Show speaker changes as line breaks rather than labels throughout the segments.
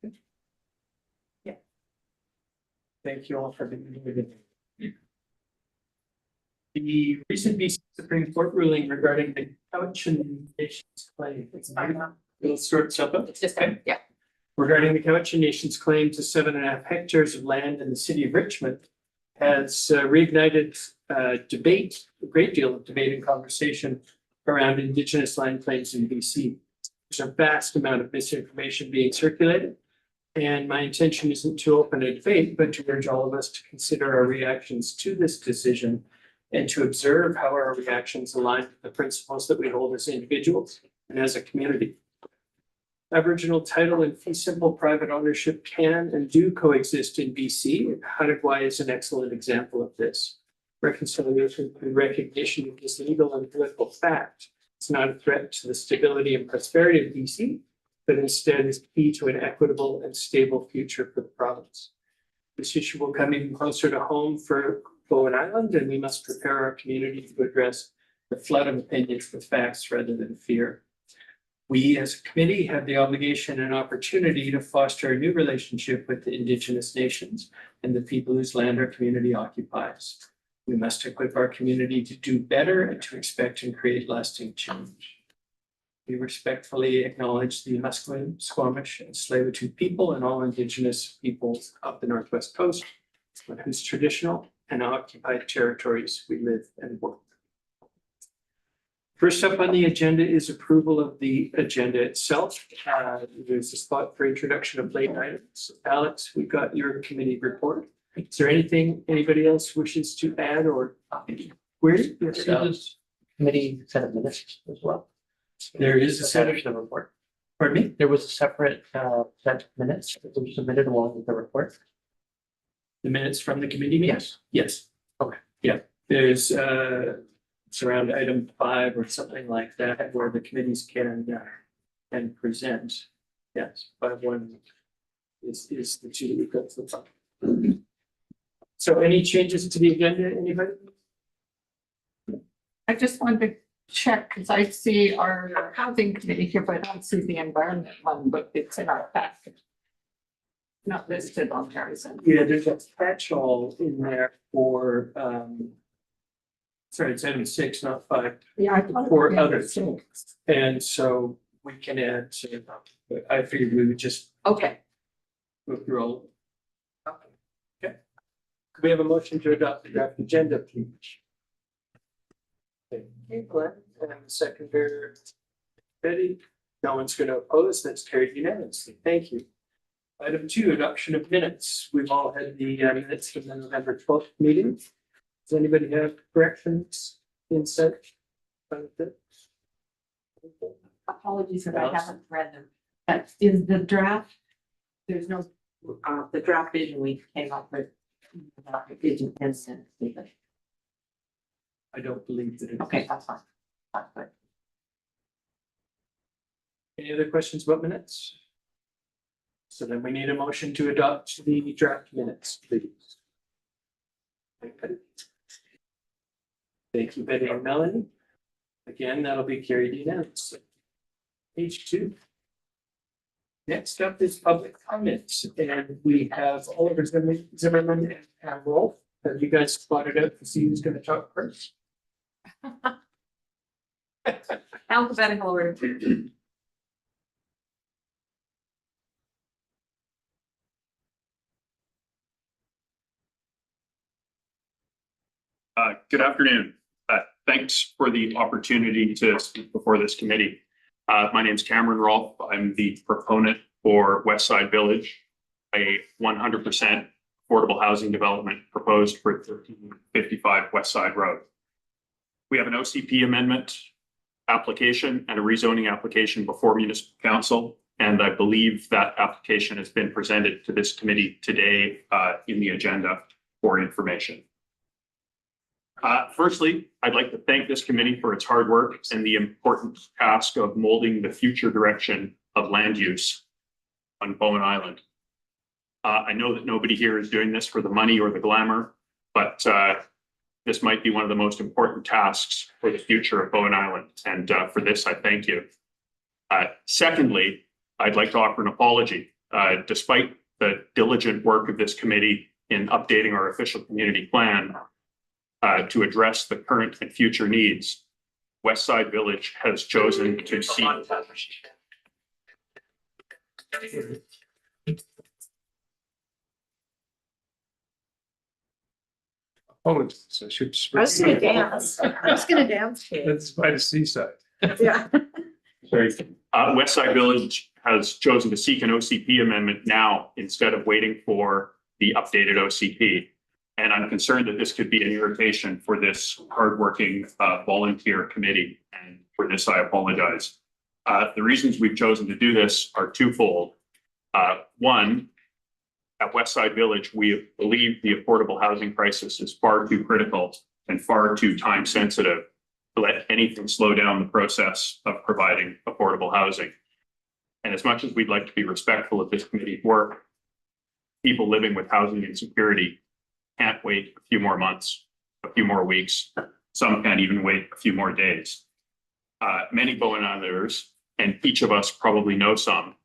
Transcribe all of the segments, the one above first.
Yeah. Thank you all for being here today. The recent BC Supreme Court ruling regarding the Cowichan Nation's claim. It's
just yeah.
Regarding the Cowichan Nation's claim to 7.5 hectares of land in the city of Richmond has reignited debate, a great deal of debate and conversation around Indigenous land claims in BC. There's a vast amount of misinformation being circulated, and my intention isn't to open a debate, but to urge all of us to consider our reactions to this decision and to observe how our reactions align with the principles that we hold as individuals and as a community. Aboriginal title and fee simple private ownership can and do coexist in BC. Hattagwai is an excellent example of this. Reconciliation and recognition of this legal and political fact is not a threat to the stability and prosperity of BC, but instead is key to an equitable and stable future for the province. This issue will come even closer to home for Bowen Island, and we must prepare our community to address the flood of opinions with facts rather than fear. We as a committee have the obligation and opportunity to foster a new relationship with the Indigenous nations and the people whose land our community occupies. We must equip our community to do better and to expect and create lasting change. We respectfully acknowledge the Musqueam, Squamish, and Tsleil-Waututh people and all Indigenous peoples of the Northwest Coast, on whose traditional and occupied territories we live and work. First up on the agenda is approval of the agenda itself. There's a spot for introduction of late items. Alex, we got your committee report. Is there anything anybody else wishes to add or where?
Committee set of minutes as well.
There is a set of
the report.
Pardon me?
There was a separate set of minutes that were submitted along with the report.
The minutes from the committee meeting?
Yes.
Yes.
Okay.
Yeah, there's it's around item 5 or something like that where the committees can present. Yes, 5.1 is the two that we've got so far. So any changes to the agenda, anybody?
I just wanted to check because I see our housing committee here, but I don't see the environment one, but it's in our packet. Not listed on Harrison.
Yeah, there's a catch-all in there for sorry, it's item 6, not 5.
Yeah, I thought
For
we had
others.
six.
And so we can add to, I figured we would just
Okay.
go through all. Okay. Could we have a motion to adopt the draft agenda, please? Thank you, Glenn, and the seconder, Betty. No one's going to oppose. That's carried unanimously. Thank you. Item 2, adoption of minutes. We've all had the minutes from the November 12th meeting. Does anybody have corrections in such?
Apologies if I haven't read them. That is the draft. There's no, the draft vision we came up with. Vision instant.
I don't believe that it.
Okay, that's fine. That's good.
Any other questions about minutes? So then we need a motion to adopt the draft minutes, please. Thank you, Betty and Melanie. Again, that'll be carried unanimously. Page 2. Next up is public comments, and we have Oliver Zimmerman and Rolf. Have you guys spotted out to see who's going to talk first?
Alphabetical order.
Good afternoon. Thanks for the opportunity to speak before this committee. My name is Cameron Rolfe. I'm the proponent for Westside Village, a 100% affordable housing development proposed for 1355 Westside Road. We have an OCP amendment application and a rezoning application before Municipal Council, and I believe that application has been presented to this committee today in the agenda for information. Firstly, I'd like to thank this committee for its hard work and the important task of molding the future direction of land use on Bowen Island. I know that nobody here is doing this for the money or the glamour, but this might be one of the most important tasks for the future of Bowen Island. And for this, I thank you. Secondly, I'd like to offer an apology. Despite the diligent work of this committee in updating our official community plan to address the current and future needs, Westside Village has chosen to seek.
Oh, so should.
I was gonna dance. I was gonna dance, Kate.
That's by the seaside.
Yeah.
Sorry. Westside Village has chosen to seek an OCP amendment now instead of waiting for the updated OCP. And I'm concerned that this could be an irritation for this hardworking volunteer committee. And for this, I apologize. The reasons we've chosen to do this are twofold. One, at Westside Village, we believe the affordable housing crisis is far too critical and far too time sensitive to let anything slow down the process of providing affordable housing. And as much as we'd like to be respectful of this committee's work, people living with housing insecurity can't wait a few more months, a few more weeks. Some can't even wait a few more days. Many Bowen Islanders, and each of us probably know some,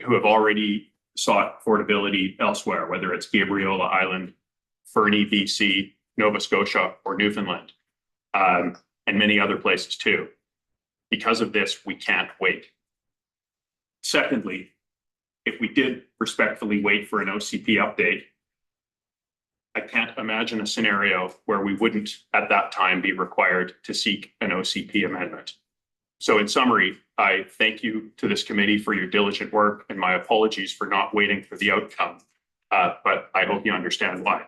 who have already sought affordability elsewhere, whether it's Gabriola Island, Fernie, BC, Nova Scotia, or Newfoundland, and many other places too. Because of this, we can't wait. Secondly, if we did respectfully wait for an OCP update, I can't imagine a scenario where we wouldn't at that time be required to seek an OCP amendment. So in summary, I thank you to this committee for your diligent work and my apologies for not waiting for the outcome. But I hope you understand why.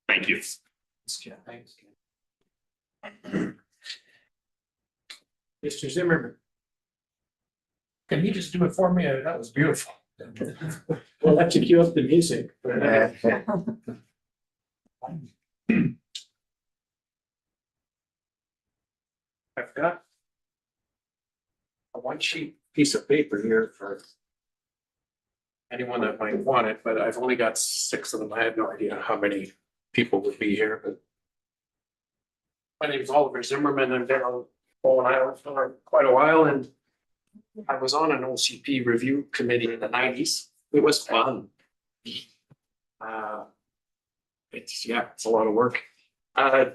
Thank you.
Thanks. Mr. Zimmerman.
Can you just do it for me? That was beautiful.
We'll have to cue up the music. I've got a one sheet piece of paper here for anyone that might want it, but I've only got 6 of them. I have no idea how many people would be here, but my name is Oliver Zimmerman. I've been on Bowen Island for quite a while, and I was on an OCP review committee in the 90s. It was fun. It's a lot of work. I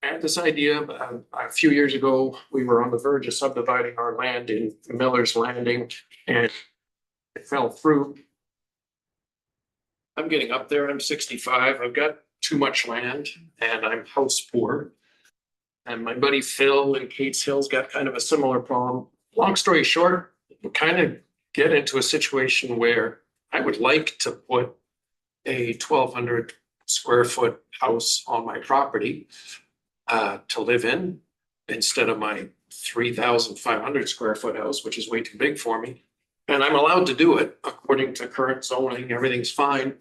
had this idea a few years ago. We were on the verge of subdividing our land in Miller's Landing, and it fell through. I'm getting up there. I'm 65. I've got too much land, and I'm house poor. And my buddy Phil in Kate's Hill's got kind of a similar problem. Long story short, we kind of get into a situation where I would like to put a 1,200 square foot house on my property to live in instead of my 3,500 square foot house, which is way too big for me. And I'm allowed to do it according to current zoning. Everything's fine.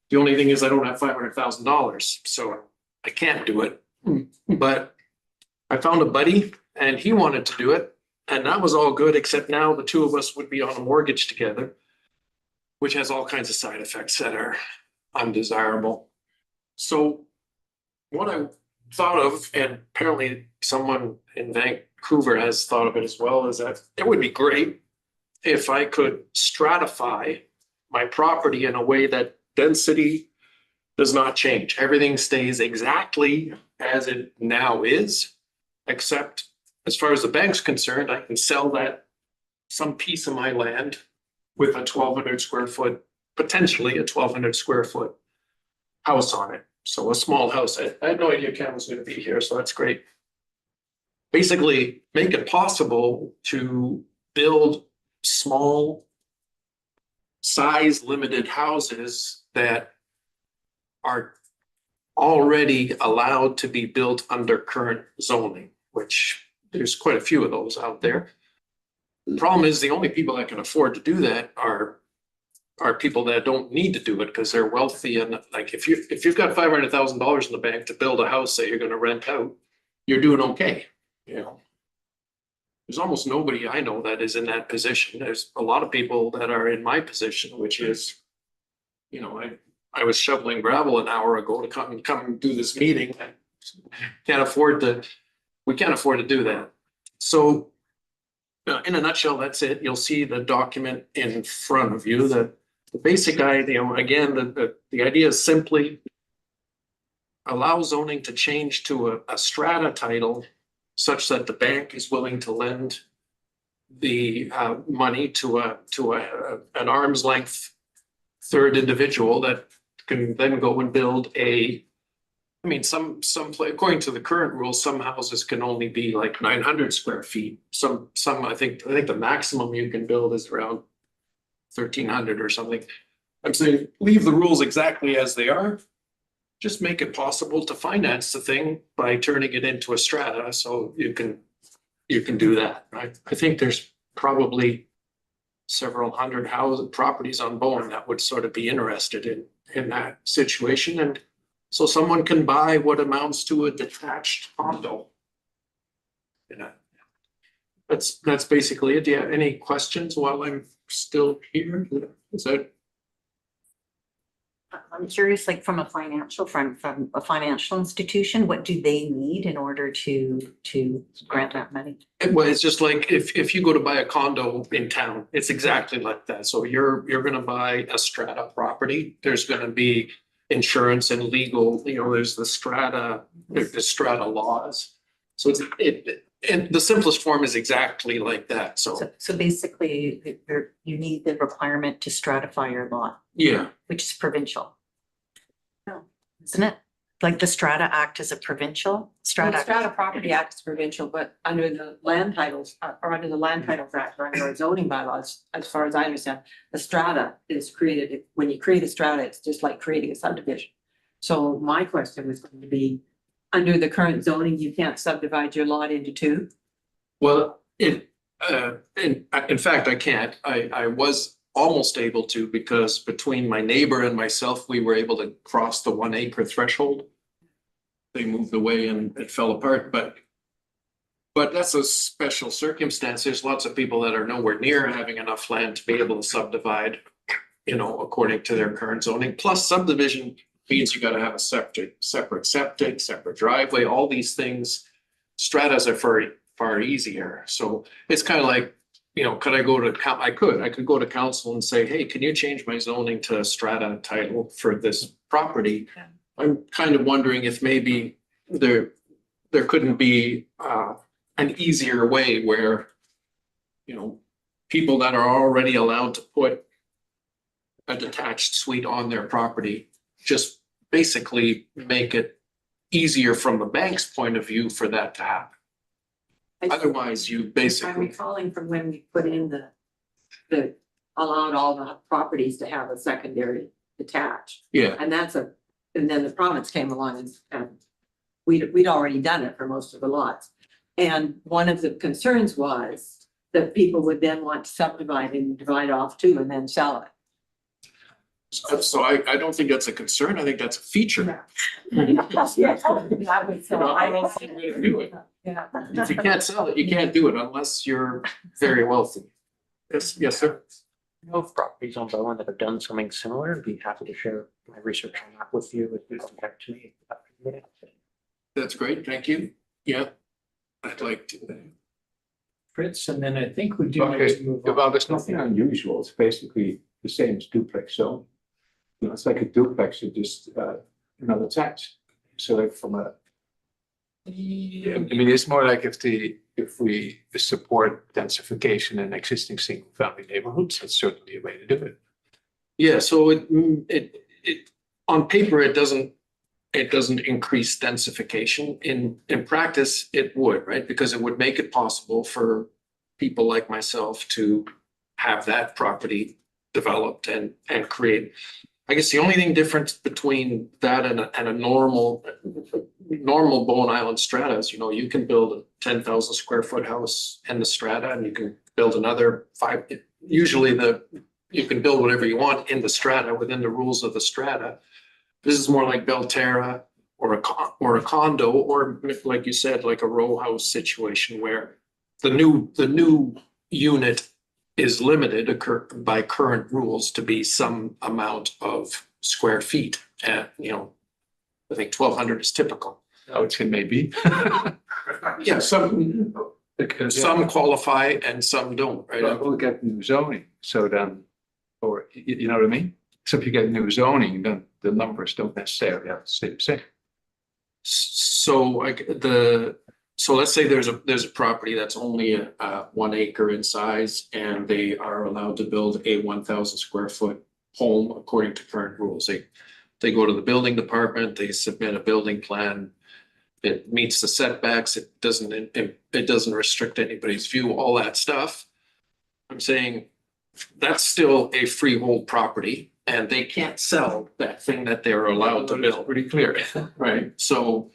The only thing is I don't have $500,000, so I can't do it. But I found a buddy and he wanted to do it, and that was all good, except now the two of us would be on a mortgage together, which has all kinds of side effects that are undesirable. So what I thought of, and apparently someone in Vancouver has thought of it as well, is that it would be great if I could stratify my property in a way that density does not change. Everything stays exactly as it now is, except as far as the bank's concerned, I can sell that some piece of my land with a 1,200 square foot, potentially a 1,200 square foot house on it. So a small house. I had no idea Cam was going to be here, so that's great. Basically, make it possible to build small size limited houses that are already allowed to be built under current zoning, which there's quite a few of those out there. The problem is the only people that can afford to do that are people that don't need to do it because they're wealthy. And like if you've got $500,000 in the bank to build a house that you're going to rent out, you're doing okay. You know, there's almost nobody I know that is in that position. There's a lot of people that are in my position, which is, you know, I was shoveling gravel an hour ago to come do this meeting. We can't afford to do that. So
In a nutshell, that's it. You'll see the document in front of you. The basic idea, again, the idea is simply allow zoning to change to a strata title such that the bank is willing to lend the money to an arm's length third individual that can then go and build I mean, according to the current rules, some houses can only be like 900 square feet. Some, I think the maximum you can build is around 1,300 or something. I'm saying leave the rules exactly as they are. Just make it possible to finance the thing by turning it into a strata, so you can do that, right? I think there's probably several hundred properties on Bowen that would sort of be interested in that situation, and so someone can buy what amounts to a detached condo. You know, that's basically it. Do you have any questions while I'm still here? Is that?
I'm curious, like from a financial institution, what do they need in order to grant that money?
Well, it's just like if you go to buy a condo in town, it's exactly like that. So you're gonna buy a strata property. There's gonna be insurance and legal, there's the strata laws. So and the simplest form is exactly like that. So
So basically, you need the requirement to stratify your lot,
yeah,
which is provincial. Isn't it? Like the Strata Act is a provincial
Strata
strata.
Property Act is provincial, but under the land titles, or under the Land Titles Act, or under our zoning bylaws, as far as I understand, the strata is created, when you create a strata, it's just like creating a subdivision. So my question was going to be, under the current zoning, you can't subdivide your lot into two?
well, in fact, I can't. I was almost able to, because between my neighbor and myself, we were able to cross the 1 acre threshold. They moved away and it fell apart, but that's a special circumstance. There's lots of people that are nowhere near having enough land to be able to subdivide, according to their current zoning. Plus subdivision means you gotta have a separate septic, separate driveway, all these things. Stratas are far easier. So it's kind of like, could I go to, I could go to council and say, hey, can you change my zoning to a strata title for this property?
Yeah.
I'm kind of wondering if maybe there couldn't be an easier way where, people that are already allowed to put a detached suite on their property, just basically make it easier from the bank's point of view for that to happen. Otherwise, you
I'm
basically,
recalling from when we put in the allowed all the properties to have a secondary detached.
yeah,
And and then the province came along and we'd already done it for most of the lots. And one of the concerns was that people would then want to subdivide and divide off two and then sell it.
so I don't think that's a concern. I think that's a feature.
That was so.
I don't think we do it.
Yeah.
If you can't sell it, you can't do it unless you're very wealthy. Yes, sir.
I know of properties on Bowen that have done something similar. I'd be happy to share my research on that with you if you contact me after the meeting.
That's great. Thank you. Yeah. I'd like to.
Fritz, and then I think we do need
Okay,
to move on.
well, there's nothing unusual. It's basically the same as duplex. So, it's like a duplex, you just another tax. So like from a, I mean, it's more like if we support densification in existing single family neighborhoods, that's certainly a way to do it.
Yeah, so it on paper, it doesn't increase densification. In practice, it would, right? Because it would make it possible for people like myself to have that property developed and create. I guess the only thing different between that and a normal Bowen Island strata is, you can build a 10,000 square foot house in the strata, and you can build another 5. Usually you can build whatever you want in the strata within the rules of the strata. This is more like Belterra or a condo, or like you said, like a row house situation where the new unit is limited by current rules to be some amount of square feet. And, I think 1,200 is typical.
I would say maybe.
Yeah,
Because
some qualify and some don't, right?
But we'll get new zoning, so then, or, you know what I mean? So if you get new zoning, then the numbers don't necessarily have to stay the same.
So like so let's say there's a property that's only 1 acre in size and they are allowed to build a 1,000 square foot home according to current rules. They go to the building department, they submit a building plan. It meets the setbacks, it doesn't restrict anybody's view, all that stuff. I'm saying that's still a freehold property and they can't sell that thing that they're allowed to build.
Pretty clear.
Right, so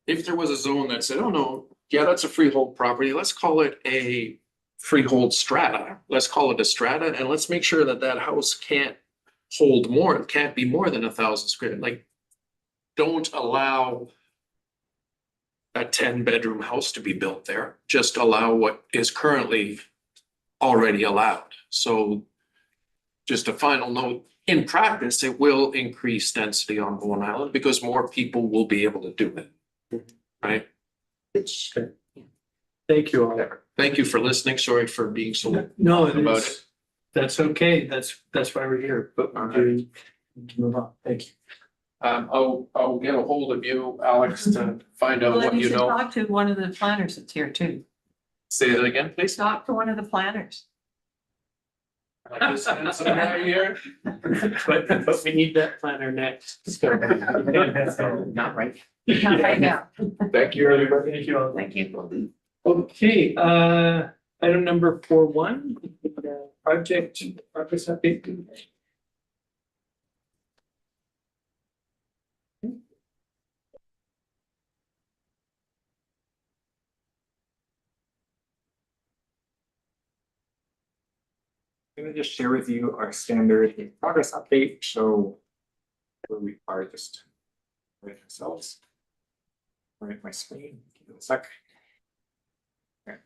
if there was a zone that said, oh no, yeah, that's a freehold property, let's call it a freehold strata. Let's call it a strata and let's make sure that that house can't hold more, it can't be more than 1,000 square, like, don't allow a 10-bedroom house to be built there, just allow what is currently already allowed. So just a final note, in practice, it will increase density on Bowen Island because more people will be able to do it. Right?
Which,
Thank you all.
Thank you for listening. Sorry for being so.
No,
About
it's, that's okay. That's why we're here, but we're doing, move on. Thank you.
I'll get a hold of you, Alex, to find out
well,
what
then you
you
should
know.
talk to one of the planners that's here too.
Say that again, please.
Talk to one of the planners.
But we need that planner next. So-
Not right.
Not right now.
Thank you, everybody.
Thank you all.
Thank you.
Okay, item number 4.1, project progress update.
I'm gonna just share with you our standard progress update, so where we are just right ourselves. Right my screen, give it a sec. Okay.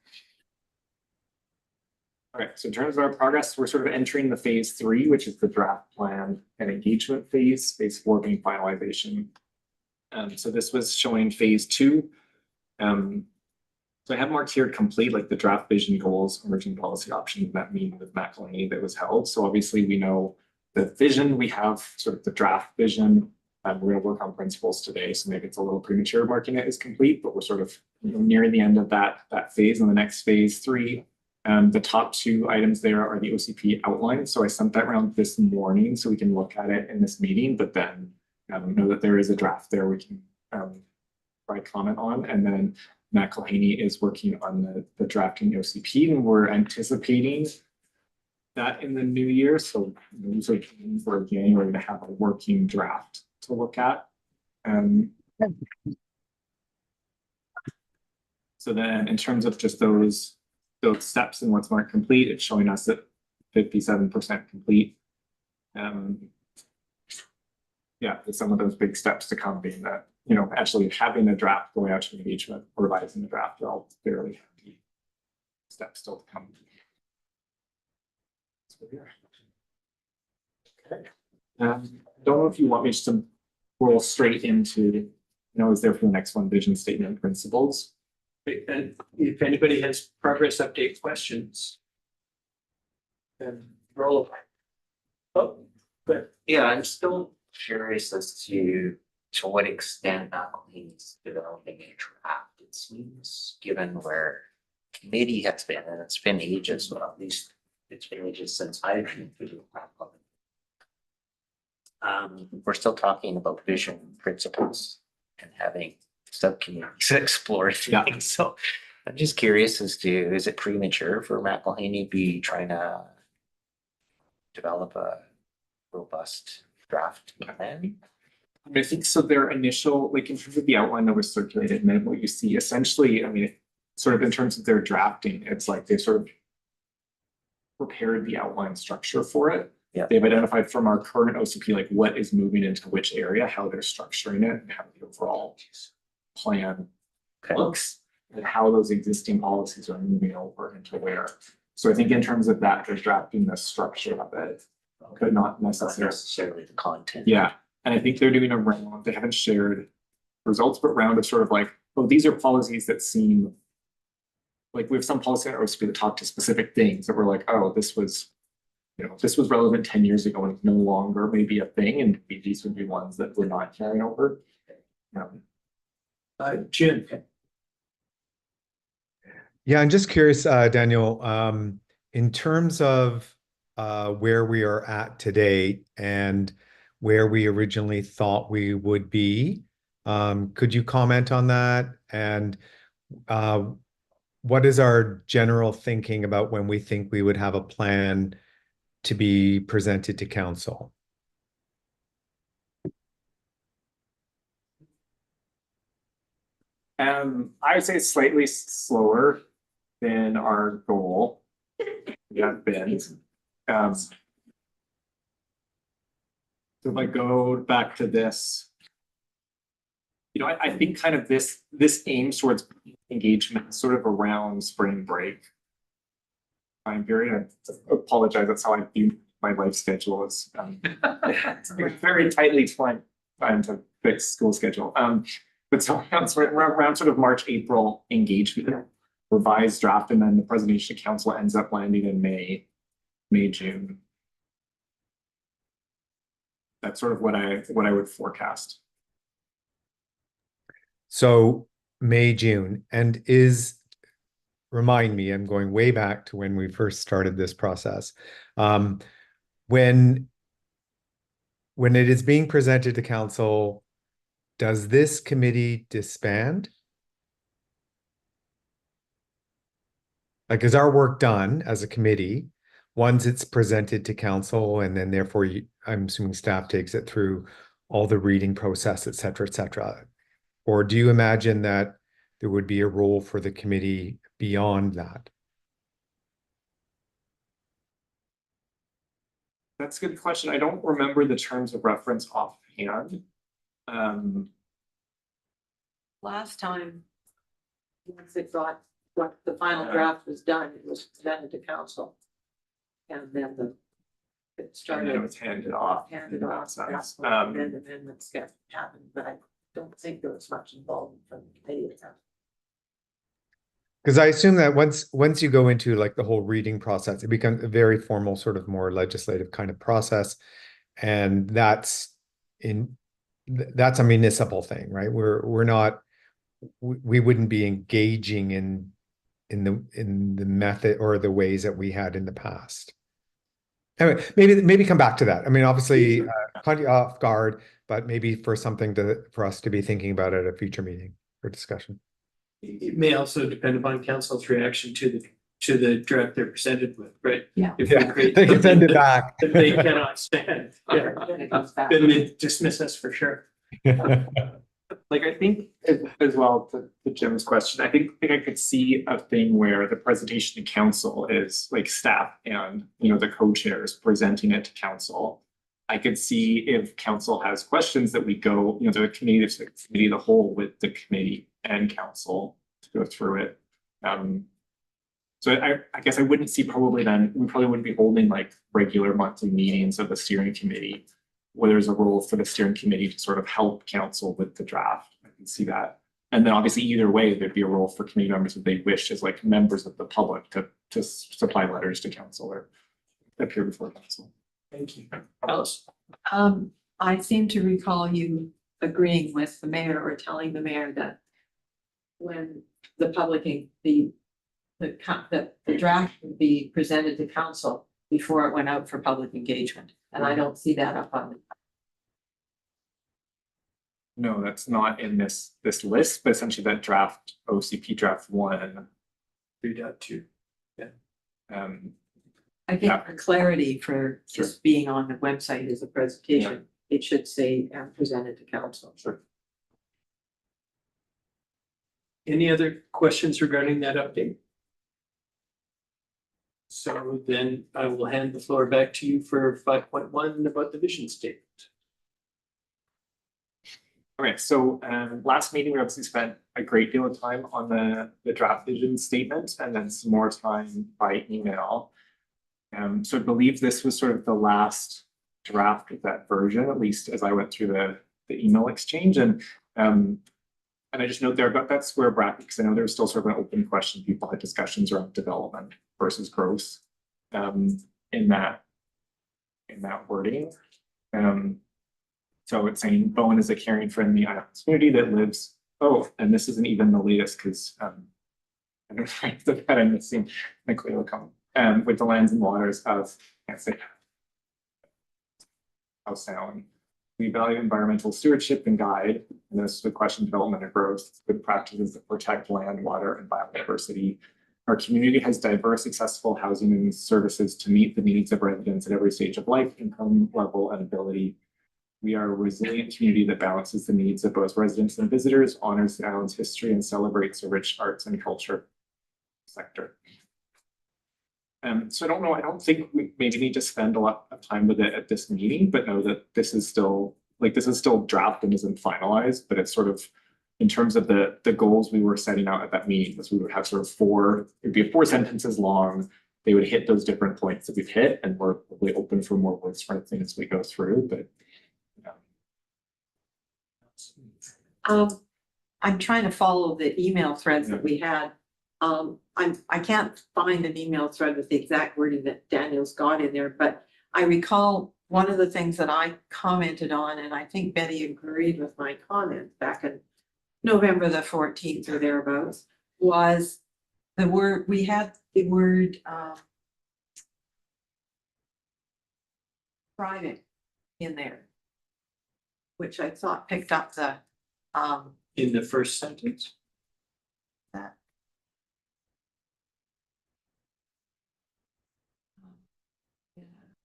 All right, so in terms of our progress, we're sort of entering the phase 3, which is the draft plan and engagement phase, phase 4 being finalization. So this was showing phase 2. So I have marked here complete, like the draft vision goals, emerging policy options, that meeting with Matt Delaney that was held. So obviously we know the vision, we have sort of the draft vision. We're gonna work on principles today, so maybe it's a little premature marking it as complete, but we're sort of nearing the end of that phase. In the next phase 3, the top 2 items there are the OCP outline. So I sent that around this morning so we can look at it in this meeting, but then know that there is a draft there we can provide comment on. And then Matt Delaney is working on the drafting OCP, and we're anticipating that in the new year. So usually for January to have a working draft to look at. So then in terms of just those steps and what's marked complete, it's showing us that 57% complete. Yeah, some of those big steps to come being that, actually having a draft, going out to engagement, revising the draft are all fairly heavy steps still to come. So here. Okay. Don't know if you want me just to roll straight into, is there for the next one, vision statement and principles.
And if anybody has progress update questions, then roll. Oh, but
Yeah, I'm still curious as to what extent McElhaney's developing a draft. It seems, given where committee has been, and it's been ages, well, at least it's been ages since I've been to the public. We're still talking about vision principles and having subcommittees explore things. So I'm just curious as to, is it premature for McElhaney be trying to develop a robust draft plan?
I think so. Their initial, like in terms of the outline that was circulated, and then what you see essentially, sort of in terms of their drafting, it's like they sort of prepared the outline structure for it.
Yeah.
They've identified from our current OCP, like what is moving into which area, how they're structuring it, and how the overall plan looks, and how those existing policies are moving over into where. So I think in terms of that, they're drafting the structure of it, but not
Not
necessarily.
necessarily the content.
Yeah, and I think they're doing a round, they haven't shared results, but round of sort of like, oh, these are policies that seem like we have some policy at OCP that talk to specific things that we're like, oh, this was, this was relevant 10 years ago and it's no longer maybe a thing, and maybe these would be ones that we're not carrying over.
Jim,
Yeah, I'm just curious, Daniel, in terms of where we are at today and where we originally thought we would be, could you comment on that? And what is our general thinking about when we think we would have a plan to be presented to council?
I would say it's slightly slower than our goal. We have been. So if I go back to this, I think kind of this aims towards engagement sort of around spring break time period. I apologize, that's how I view my life schedule is very tightly planned time to fix school schedule. But so around sort of March, April engagement, revised draft, and then the presentation to council ends up landing in May, June. That's sort of what I would forecast.
So May, June, and remind me, I'm going way back to when we first started this process. When it is being presented to council, does this committee disband? Like, is our work done as a committee once it's presented to council, and then therefore I'm assuming staff takes it through all the reading process, et cetera, et cetera? Or do you imagine that there would be a role for the committee beyond that?
That's a good question. I don't remember the terms of reference offhand.
Last time, once it got, what the final draft was done, it was presented to council. And then it
And then it
started,
was handed off.
handed off,
Process.
and then amendments got happened, but I don't think there was much involvement from the committee.
Because I assume that once you go into like the whole reading process, it becomes a very formal, sort of more legislative kind of process. And that's a municipal thing, right? We wouldn't be engaging in the method or the ways that we had in the past. Anyway, maybe come back to that. I mean, obviously, caught you off guard, but maybe for something for us to be thinking about at a future meeting or discussion.
it may also depend upon council's reaction to the draft they're presented with, right?
Yeah.
If we create
They can send it
something
back.
that they cannot stand, yeah,
Then it goes back.
then they dismiss us for sure.
Like, I think as well to Jim's question, I think I could see a thing where the presentation to council is like staff and, the co-chairs presenting it to council. I could see if council has questions that we go, the committee of the whole with the committee and council to go through it. So I guess I wouldn't see we probably wouldn't be holding like regular monthly meetings of the steering committee, where there's a role for the steering committee to sort of help council with the draft. I can see that. And then obviously either way, there'd be a role for committee members if they wish as like members of the public to supply letters to council or appear before council.
Thank you. Alice?
I seem to recall you agreeing with the mayor or telling the mayor that when the the draft would be presented to council before it went out for public engagement, and I don't see that up on.
No, that's not in this list, but essentially that draft, OCP draft 1.
3.2.
I think for clarity for just being on the website as a presentation, it should say presented to council.
Sure.
Any other questions regarding that update? So then I will hand the floor back to you for 5.1 about the vision statement.
Okay, so last meeting, we obviously spent a great deal of time on the draft vision statement and then some more time by email. So I believe this was sort of the last draft of that version, at least as I went through the email exchange. And And I just note there, but that's square bracket, because I know there's still sort of an open question. People had discussions around development versus growth in that wording. So it's saying Bowen is a caring, friendly island community that lives, oh, and this isn't even the latest, because I don't know that I'm missing the clear comment, with the lands and waters of, can't say how sound. We value environmental stewardship and guide, and this would question development and growth, good practices that protect land, water, and biodiversity. Our community has diverse, accessible housing and services to meet the needs of residents at every stage of life, income level, and ability. We are a resilient community that balances the needs of both residents and visitors, honors the island's history, and celebrates the rich arts and culture sector. So I don't know, I don't think we maybe need to spend a lot of time with it at this meeting, but know that this is still draft and isn't finalized, but it's sort of in terms of the goals we were setting out at that meeting, was we would have sort of it'd be 4 sentences long. They would hit those different points that we've hit, and we're probably open for more words for anything as we go through, but.
I'm trying to follow the email threads that we had. I can't find an email thread with the exact wording that Daniel's got in there, but I recall one of the things that I commented on, and I think Betty agreed with my comment back in November the 14th or thereabouts, was we had the word private in there, which I thought picked up the
In the first sentence.
that.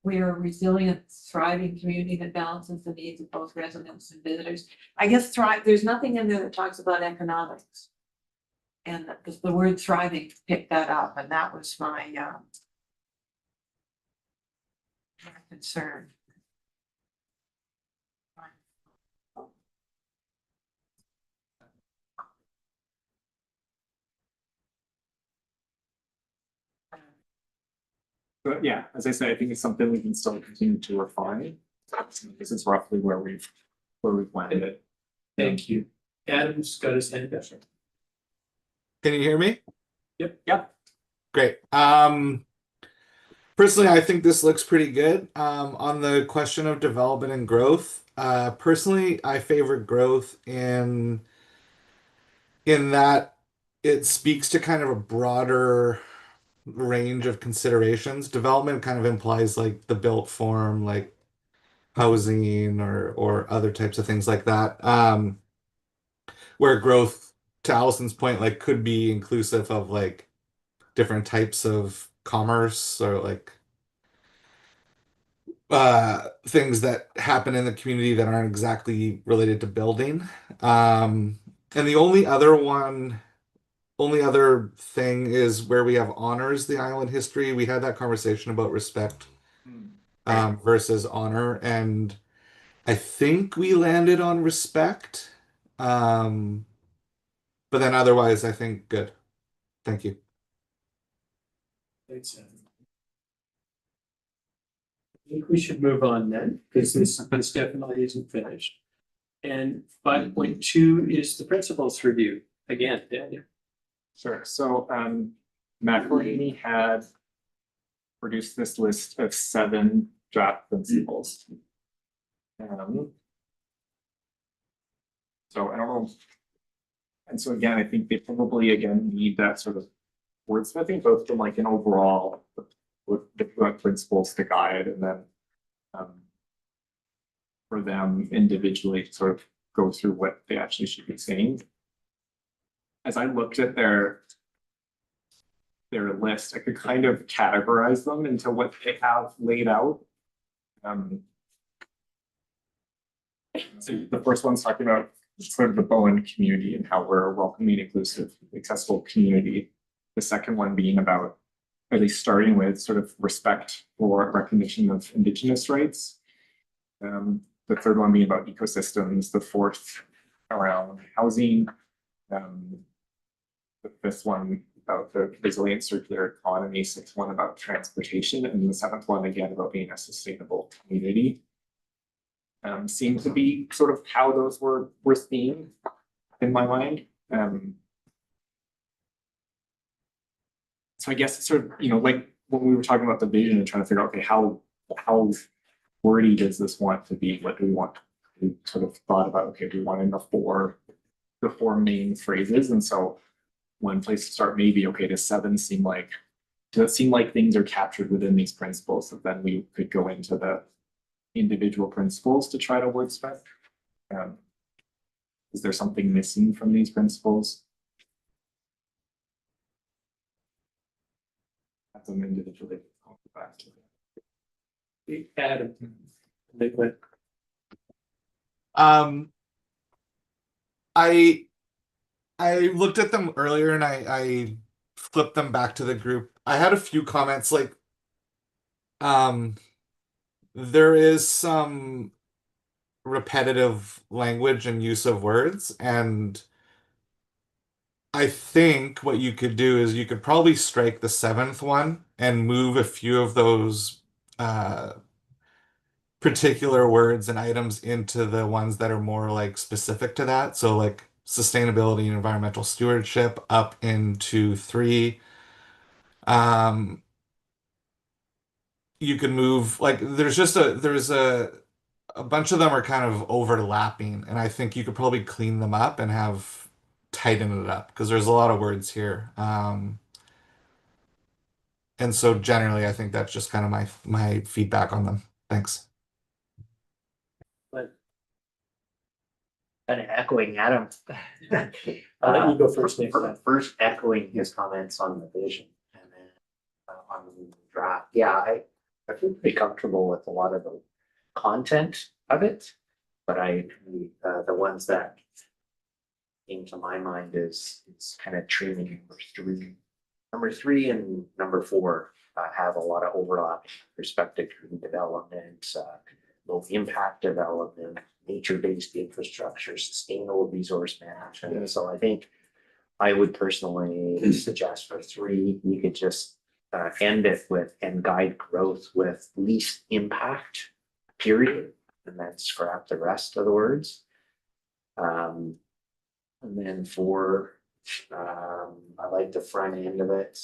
We are a resilient, thriving community that balances the needs of both residents and visitors. I guess there's nothing in there that talks about economics. And the word thriving picked that up, and that was my concern.
But yeah, as I said, I think it's something we can still continue to refine. This is roughly where we've landed.
Thank you. Adam's got his hand up.
Can you hear me?
Yep.
Great. Personally, I think this looks pretty good. On the question of development and growth, personally, I favor growth in that it speaks to kind of a broader range of considerations. Development kind of implies like the built form, like housing or other types of things like that. Where growth, to Allison's point, like could be inclusive of like different types of commerce or like things that happen in the community that aren't exactly related to building. And the only other thing is where we have honors the island history. We had that conversation about respect versus honor, and I think we landed on respect. But then otherwise, I think good. Thank you.
Thanks, Adam. I think we should move on then, because this definitely isn't finished. And 5.2 is the principles review. Again, Daniel.
Sure. So McElhaney had produced this list of 7 draft principles. So I don't know. And so again, I think they probably again need that sort of wordsmithing, both from like an overall with different principles to guide, and then for them individually to sort of go through what they actually should be saying. As I looked at their list, I could kind of categorize them into what they have laid out. So the first one's talking about sort of the Bowen community and how we're a welcoming, inclusive, accessible community. The second one being about, at least starting with, sort of respect for recognition of Indigenous rights. The third one being about ecosystems. The fourth around housing. The fifth one about the resilient circular economy. Sixth one about transportation, and the seventh one again about being a sustainable community. Seemed to be sort of how those were themed. in my mind. So I guess it's sort of, like when we were talking about the vision and trying to figure out, okay, how wordy does this want to be? What do we want? We sort of thought about, okay, we wanted the four main phrases. And so one place to start maybe, okay, does it seem like things are captured within these principles? So then we could go into the individual principles to try to wordsmith. Is there something missing from these principles? Have them individually. Back to
Adam. They went.
I looked at them earlier and I flipped them back to the group. I had a few comments like there is some repetitive language and use of words, and I think what you could do is you could probably strike the seventh one and move a few of those particular words and items into the ones that are more like specific to that. So like sustainability and environmental stewardship up into 3. You can move like there's a bunch of them are kind of overlapping, and I think you could probably clean them up and have tighten it up because there's a lot of words here. And so generally I think that's just kind of my feedback on them. Thanks.
Kind of echoing Adam.
I'll let you go first, Nick.
First echoing his comments on the vision and then on the draft. Yeah, I feel pretty comfortable with a lot of the content of it, but the ones that came to my mind is kind of training number three and number 4 have a lot of overlap. Perspective development, low impact development, nature-based infrastructure, sustainable resource management. And so I think I would personally suggest for 3, you could just end it with and guide growth with least impact, period, and then scrap the rest of the words. And then 4, I like the front end of it.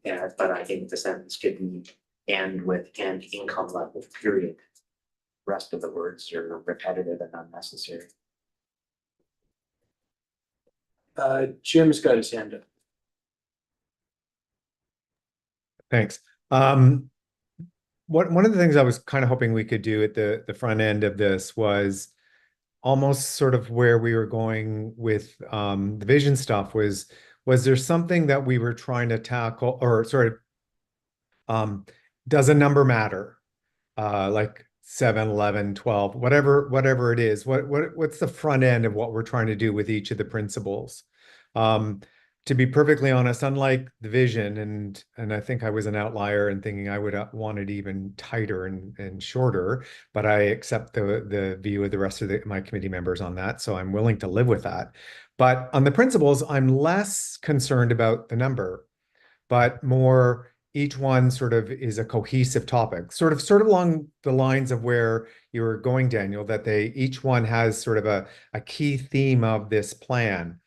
Yeah, but I think the sentence could be end with and income level, period. Rest of the words are repetitive and unnecessary.
Jim's got his hand up.
Thanks. One of the things I was kind of hoping we could do at the front end of this was almost sort of where we were going with the vision stuff was there something that we were trying to tackle or sort of does a number matter? Like 7, 11, 12, whatever it is. What's the front end of what we're trying to do with each of the principles? To be perfectly honest, unlike the vision, and I think I was an outlier in thinking I would want it even tighter and shorter, but I accept the view of the rest of my committee members on that, so I'm willing to live with that. But on the principles, I'm less concerned about the number, but more each one sort of is a cohesive topic, sort of along the lines of where you were going, Daniel, that each one has sort of a key theme of this plan.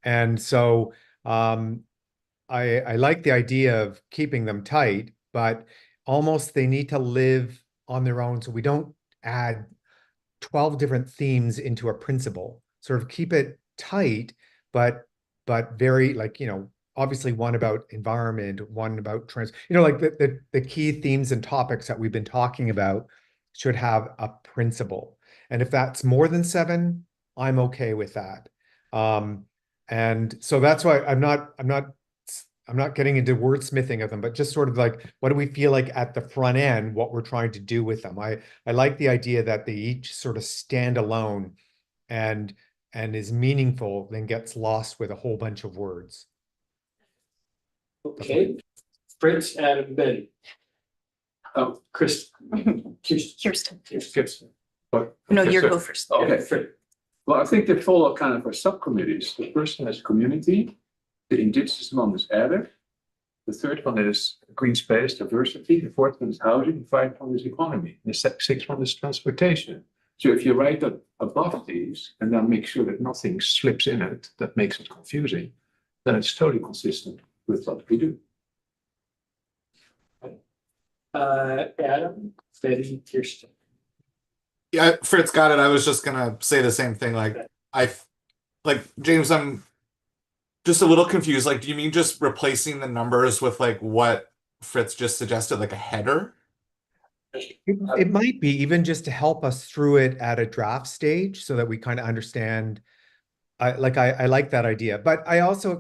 And so I like the idea of keeping them tight, but almost they need to live on their own. So we don't add 12 different themes into a principle, sort of keep it tight, but very like, obviously one about environment, one about like the key themes and topics that we've been talking about should have a principle. And if that's more than 7, I'm okay with that. And so that's why I'm not getting into wordsmithing of them, but just sort of like, what do we feel like at the front end, what we're trying to do with them? I like the idea that they each sort of stand alone and is meaningful, then gets lost with a whole bunch of words.
Okay, Fritz, Adam, Betty. Oh, Chris.
Kirsten.
Kirsten.
No, you go first.
Okay.
Fritz.
Well, I think they follow kind of our subcommittees. The first one is community, the indigenous one is added. The third one is green space, diversity. The fourth one is housing. The 5th one is economy. The 6th one is transportation. So if you write that above these and then make sure that nothing slips in it that makes it confusing, then it's totally consistent with what we do.
Adam, Betty, Kirsten.
Yeah, Fritz got it. I was just gonna say the same thing. Like James, I'm just a little confused. Like, do you mean just replacing the numbers with like what Fritz just suggested, like a header?
It might be even just to help us through it at a draft stage so that we kind of understand. I like that idea, but I also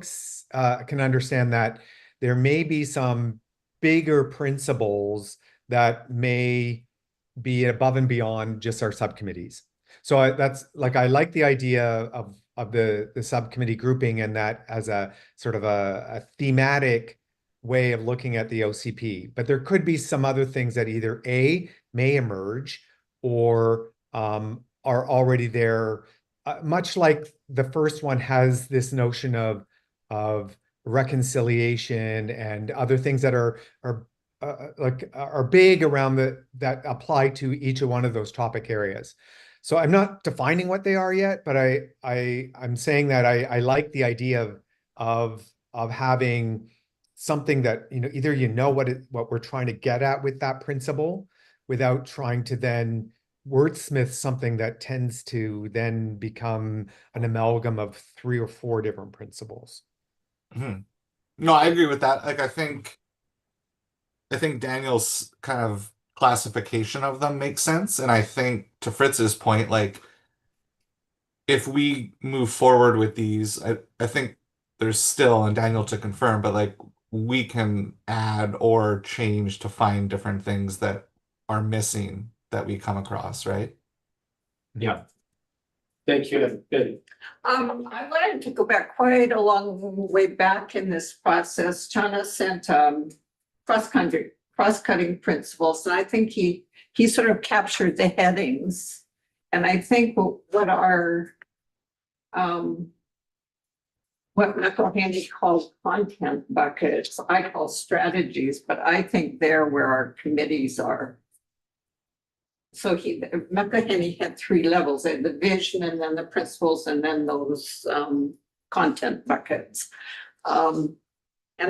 can understand that there may be some bigger principles that may be above and beyond just our subcommittees. So I like the idea of the subcommittee grouping and that as a sort of a thematic way of looking at the OCP. But there could be some other things that either A, may emerge or are already there. Much like the first one has this notion of reconciliation and other things that are big around that apply to each of one of those topic areas. So I'm not defining what they are yet, but I'm saying that I like the idea of having something that, either what we're trying to get at with that principle without trying to then wordsmith something that tends to then become an amalgam of 3 or 4 different principles.
No, I agree with that. Like, I think Daniel's kind of classification of them makes sense. And I think to Fritz's point, like, if we move forward with these, I think there's still, and Daniel to confirm, but like we can add or change to find different things that are missing that we come across, right?
Yeah. Thank you, Betty.
I wanted to go back quite a long way back in this process. Chana sent cross-cutting principles, and I think he sort of captured the headings. And I think what McElhaney called content buckets, I call strategies, but I think they're where our committees are. So McElhaney had 3 levels, the vision and then the principles and then those content buckets. And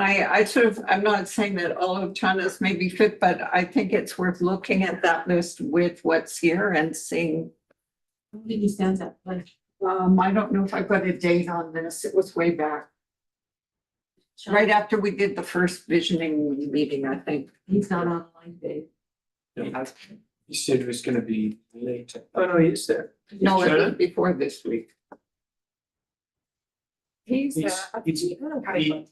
I'm not saying that all of Chana's may be fit, but I think it's worth looking at that list with what's here and seeing.
How did he stand that? Like,
I don't know if I've got a date on this. It was way back. Right after we did the first visioning meeting, I think.
he's not online, Dave.
He said it was gonna be late. Oh, no, he is there.
No, it
Chana?
was before this week.
He's just unmuted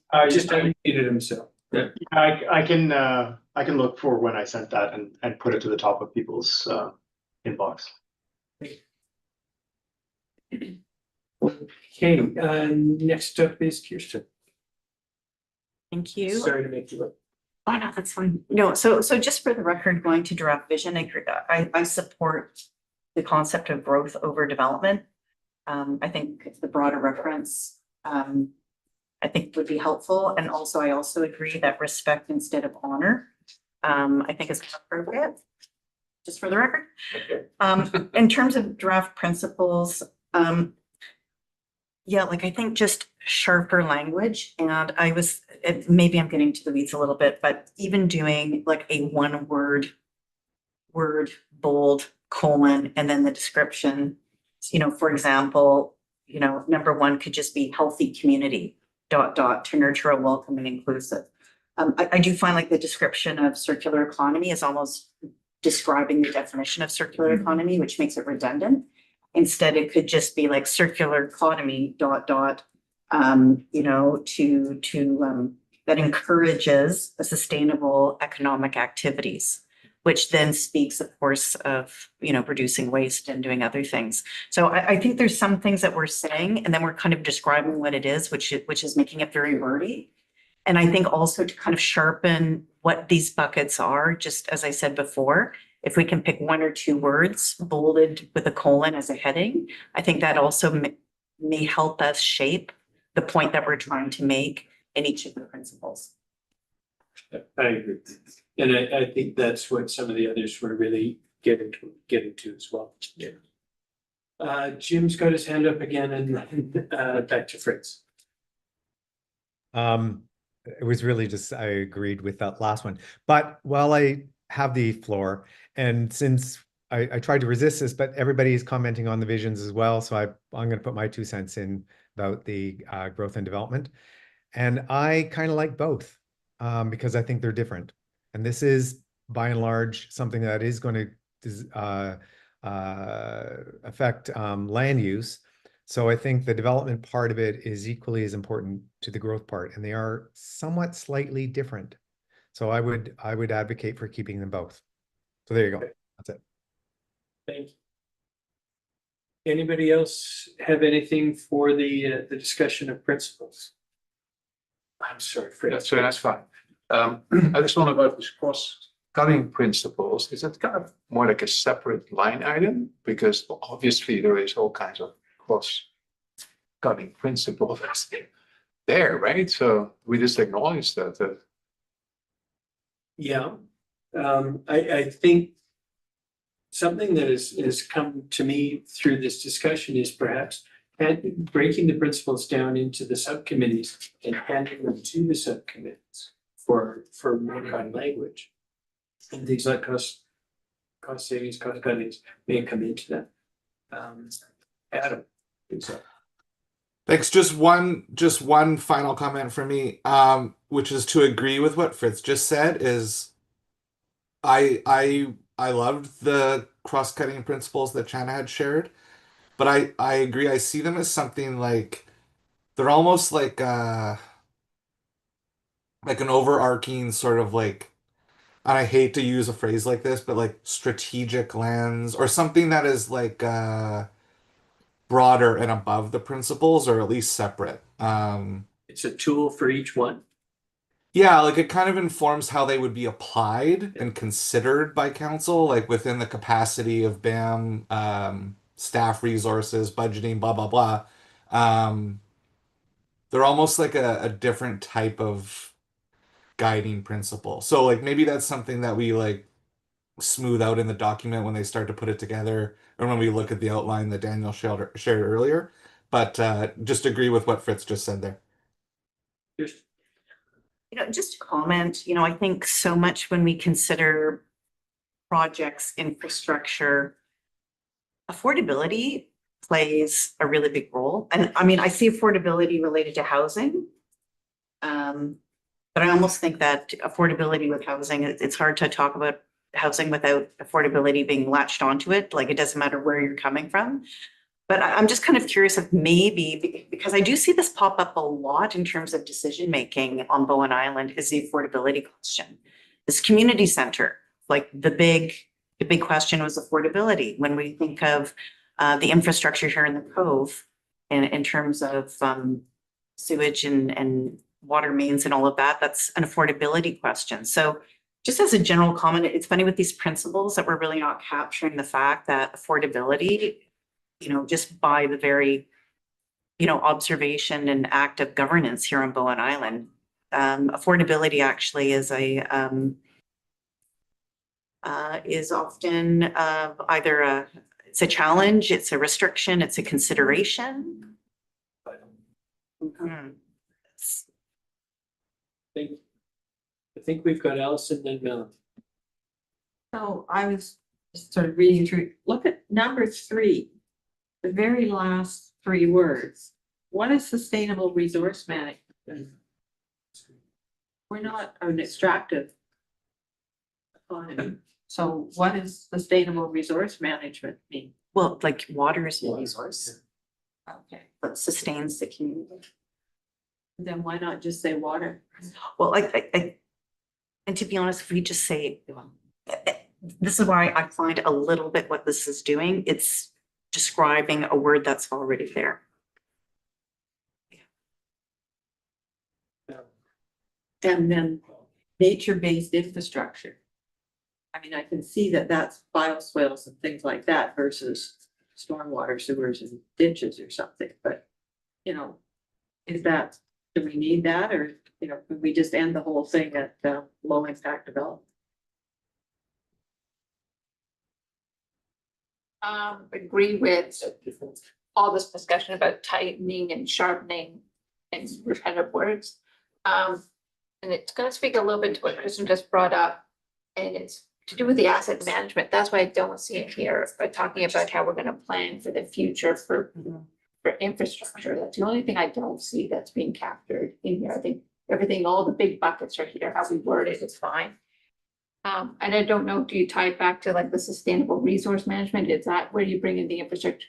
himself. Yeah.
I can look for when I sent that and put it to the top of people's inbox.
Okay, next up is Kirsten.
Thank you.
Sorry to make you look.
Oh, no, that's fine. No, so just for the record, going to draft vision, I support the concept of growth over development. I think the broader reference, I think would be helpful. And also, I also agree that respect instead of honor, I think is appropriate, just for the record.
Okay.
In terms of draft principles, yeah, like I think just sharper language, and maybe I'm getting to the weeds a little bit, but even doing like a 1 word, bold, colon, and then the description, for example, number 1 could just be healthy community, ... to nurture a welcoming and inclusive. I do find like the description of circular economy is almost describing the definition of circular economy, which makes it redundant. Instead, it could just be like circular economy ... that encourages a sustainable economic activities, which then speaks, of course, of, reducing waste and doing other things. So I think there's some things that we're saying, and then we're kind of describing what it is, which is making it very wordy. And I think also to kind of sharpen what these buckets are, just as I said before, if we can pick 1 or 2 words bolded with a colon as a heading, I think that also may help us shape the point that we're trying to make in each of the principles.
I agree. And I think that's what some of the others were really get into as well. Yeah. Jim's got his hand up again and back to Fritz.
It was really just, I agreed with that last one. But while I have the floor, and since I tried to resist this, but everybody is commenting on the visions as well, so I'm going to put my 2 cents in about the growth and development. And I kind of like both because I think they're different. And this is by and large something that is going to affect land use. So I think the development part of it is equally as important to the growth part, and they are somewhat slightly different. So I would advocate for keeping them both. So there you go. That's it.
Thank you. Anybody else have anything for the discussion of principles? I'm sorry,
Yeah,
Fritz.
so that's fine. I just wonder about this cross-cutting principles. Is that kind of more like a separate line item? Because obviously there is all kinds of cross-cutting principles there, right? So we just acknowledge that.
Yeah, I think something that has come to me through this discussion is perhaps breaking the principles down into the subcommittees and handing them to the subcommittees for work on language. And things like cost savings, cost cuttings may come into that. Adam.
Thanks. Just one final comment from me, which is to agree with what Fritz just said. Is I loved the cross-cutting principles that Chana had shared, but I agree. I see them as something like they're almost like an overarching sort of like, and I hate to use a phrase like this, but like strategic lens or something that is like broader and above the principles, or at least separate.
It's a tool for each one.
Yeah, like it kind of informs how they would be applied and considered by council, like within the capacity of BAM, staff resources, budgeting, blah, blah, blah. They're almost like a different type of guiding principle. So like maybe that's something that we like smooth out in the document when they start to put it together, or when we look at the outline that Daniel shared earlier. But just agree with what Fritz just said there.
Just
Just to comment, I think so much when we consider projects, infrastructure, affordability plays a really big role. And I mean, I see affordability related to housing. But I almost think that affordability with housing, it's hard to talk about housing without affordability being latched onto it. Like it doesn't matter where you're coming from. But I'm just kind of curious if maybe, because I do see this pop up a lot in terms of decision making on Bowen Island, is the affordability question. This community center, like the big question was affordability. When we think of the infrastructure here in the Cove, in terms of sewage and water mains and all of that, that's an affordability question. So just as a general comment, it's funny with these principles that we're really not capturing the fact that affordability, just by the very, observation and act of governance here on Bowen Island, affordability actually is is often either it's a challenge, it's a restriction, it's a consideration. Mm-hmm.
I think we've got Allison and Melanie.
So I was sort of reading through, look at number 3, the very last 3 words. What is sustainable resource management? We're not an extractive economy. So what does sustainable resource management mean?
Well, like water is a resource
Okay,
that sustains the community.
then why not just say water?
Well, and to be honest, if we just say, this is why I find a little bit what this is doing. It's describing a word that's already there.
And then nature-based infrastructure. I mean, I can see that that's bioswales and things like that versus stormwater sewers and ditches or something, but, is that, do we need that, or, could we just end the whole thing at low impact development?
agree with all this discussion about tightening and sharpening and repetitive words. And it's gonna speak a little bit to what Kristen just brought up, and it's to do with the asset management. That's why I don't see it here, but talking about how we're gonna plan for the future for infrastructure. That's the only thing I don't see that's being captured in here. I think everything, all the big buckets are here, how we word it is fine. And I don't know, do you tie it back to like the sustainable resource management? Is that where you bring in the infrastructure?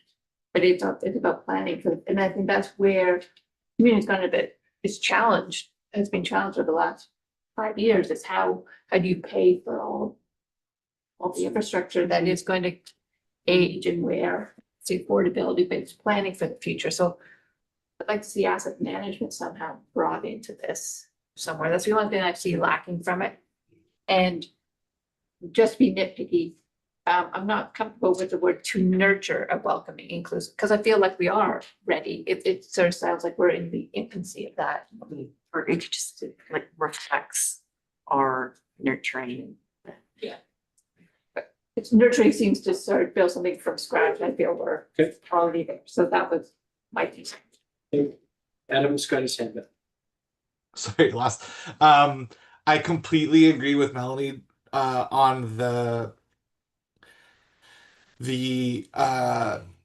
But it's about planning for, and I think that's where community's gone a bit, is challenged, has been challenged over the last 5 years, is how do you pay for all the infrastructure that is going to age and where it's the affordability, but it's planning for the future. So I'd like to see asset management somehow brought into this somewhere. That's the only thing I see lacking from it. And just be nitpicky, I'm not comfortable with the word to nurture a welcoming inclusive, because I feel like we are ready. It sort of sounds like we're in the infancy of that.
Or it just like reflects our nurturing.
Yeah. But it's nurturing seems to sort of build something from scratch. I feel we're already there. So that was my piece.
Adam's got his hand up.
Sorry, last. I completely agree with Melanie on the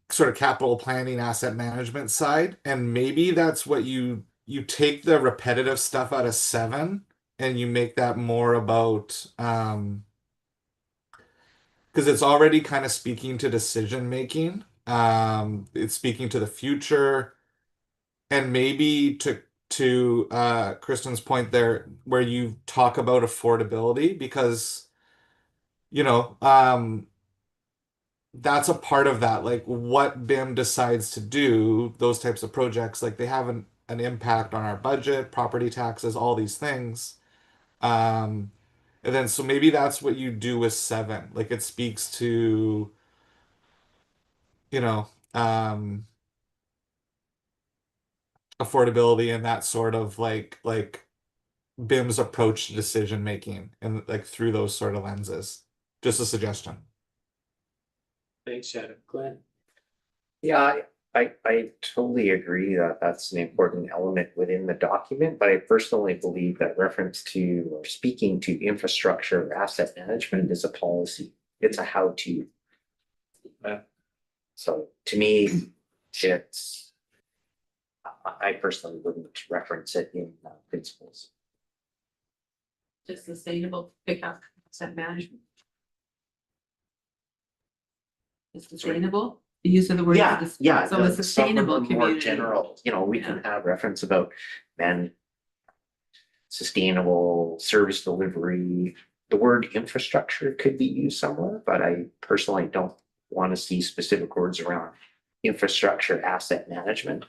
sort of capital planning asset management side, and maybe that's what you take the repetitive stuff out of 7 and you make that more about because it's already kind of speaking to decision making, it's speaking to the future, and maybe to Kristen's point there, where you talk about affordability, because you know that's a part of that, like what BIM decides to do, those types of projects, like they have an impact on our budget, property taxes, all these things. And then so maybe that's what you do with 7, like it speaks to, you know, affordability and that sort of like BIM's approach to decision making, and like through those sort of lenses. Just a suggestion.
Thanks, Adam. Glenn?
Yeah, I totally agree that that's an important element within the document, but I personally believe that reference to or speaking to infrastructure or asset management is a policy. It's a how-to. So to me, it's, I personally wouldn't reference it in principles.
Just sustainable pickup, asset management. It's sustainable, the use of the word.
Yeah, yeah.
So a sustainable
some of the more
community.
general, we can have reference about sustainable service delivery. The word infrastructure could be used somewhere, but I personally don't want to see specific words around infrastructure asset management.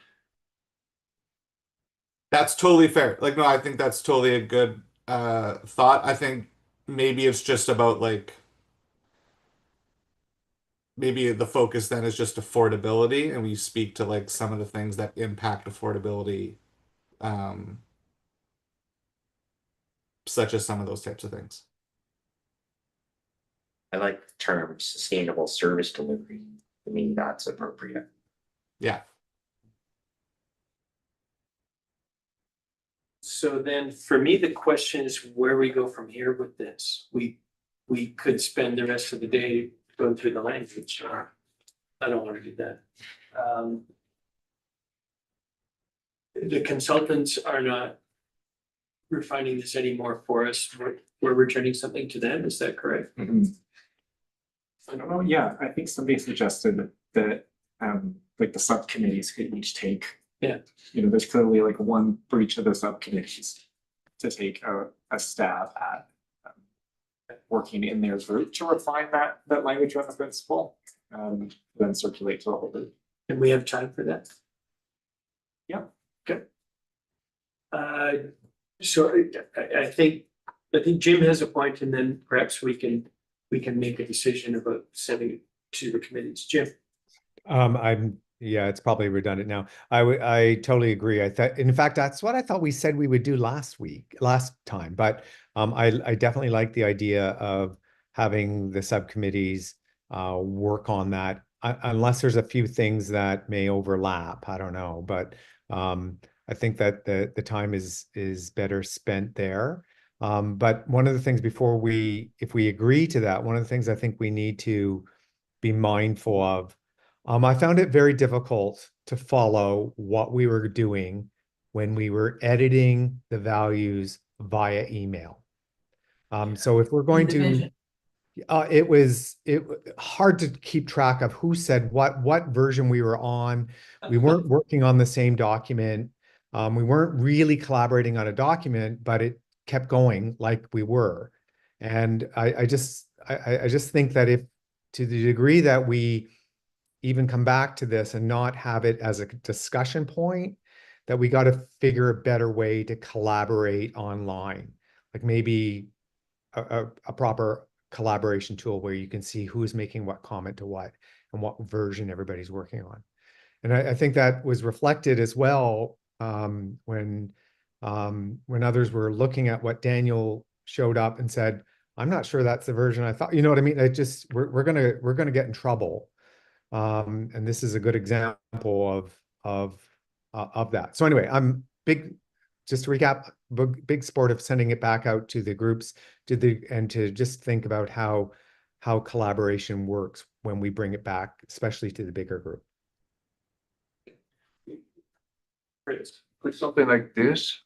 That's totally fair. Like, no, I think that's totally a good thought. I think maybe it's just about like maybe the focus then is just affordability, and we speak to like some of the things that impact affordability, such as some of those types of things.
I like the term sustainable service delivery. I mean, that's appropriate.
Yeah.
So then for me, the question is where we go from here with this. We could spend the rest of the day going through the language. I don't want to do that. The consultants are not refining this anymore for us. We're returning something to them. Is that correct?
I don't know. Yeah, I think somebody suggested that like the subcommittees could each take.
Yeah.
There's clearly like one for each of the subcommittees to take a stab at working in their group to refine that language on the principle, then circulate to the whole group.
And we have time for that?
Yeah.
Good. So I think Jim has a point, and then perhaps we can make a decision about sending it to the committees. Jim?
Yeah, it's probably redundant now. I totally agree. I thought, in fact, that's what I thought we said we would do last time. But I definitely like the idea of having the subcommittees work on that unless there's a few things that may overlap, I don't know, but I think that the time is better spent there. But one of the things if we agree to that, one of the things I think we need to be mindful of, I found it very difficult to follow what we were doing when we were editing the values via email. So if we're going to,
Division.
it was hard to keep track of who said what version we were on. We weren't working on the same document. We weren't really collaborating on a document, but it kept going like we were. And I just think that if, to the degree that we even come back to this and not have it as a discussion point, that we got to figure a better way to collaborate online, like maybe a proper collaboration tool where you can see who's making what comment to what and what version everybody's working on. And I think that was reflected as well when others were looking at what Daniel showed up and said, I'm not sure that's the version I thought, you know what I mean? We're gonna get in trouble. And this is a good example of that. So anyway, just to recap, big sport of sending it back out to the groups and to just think about how collaboration works when we bring it back, especially to the bigger group.
With something like this,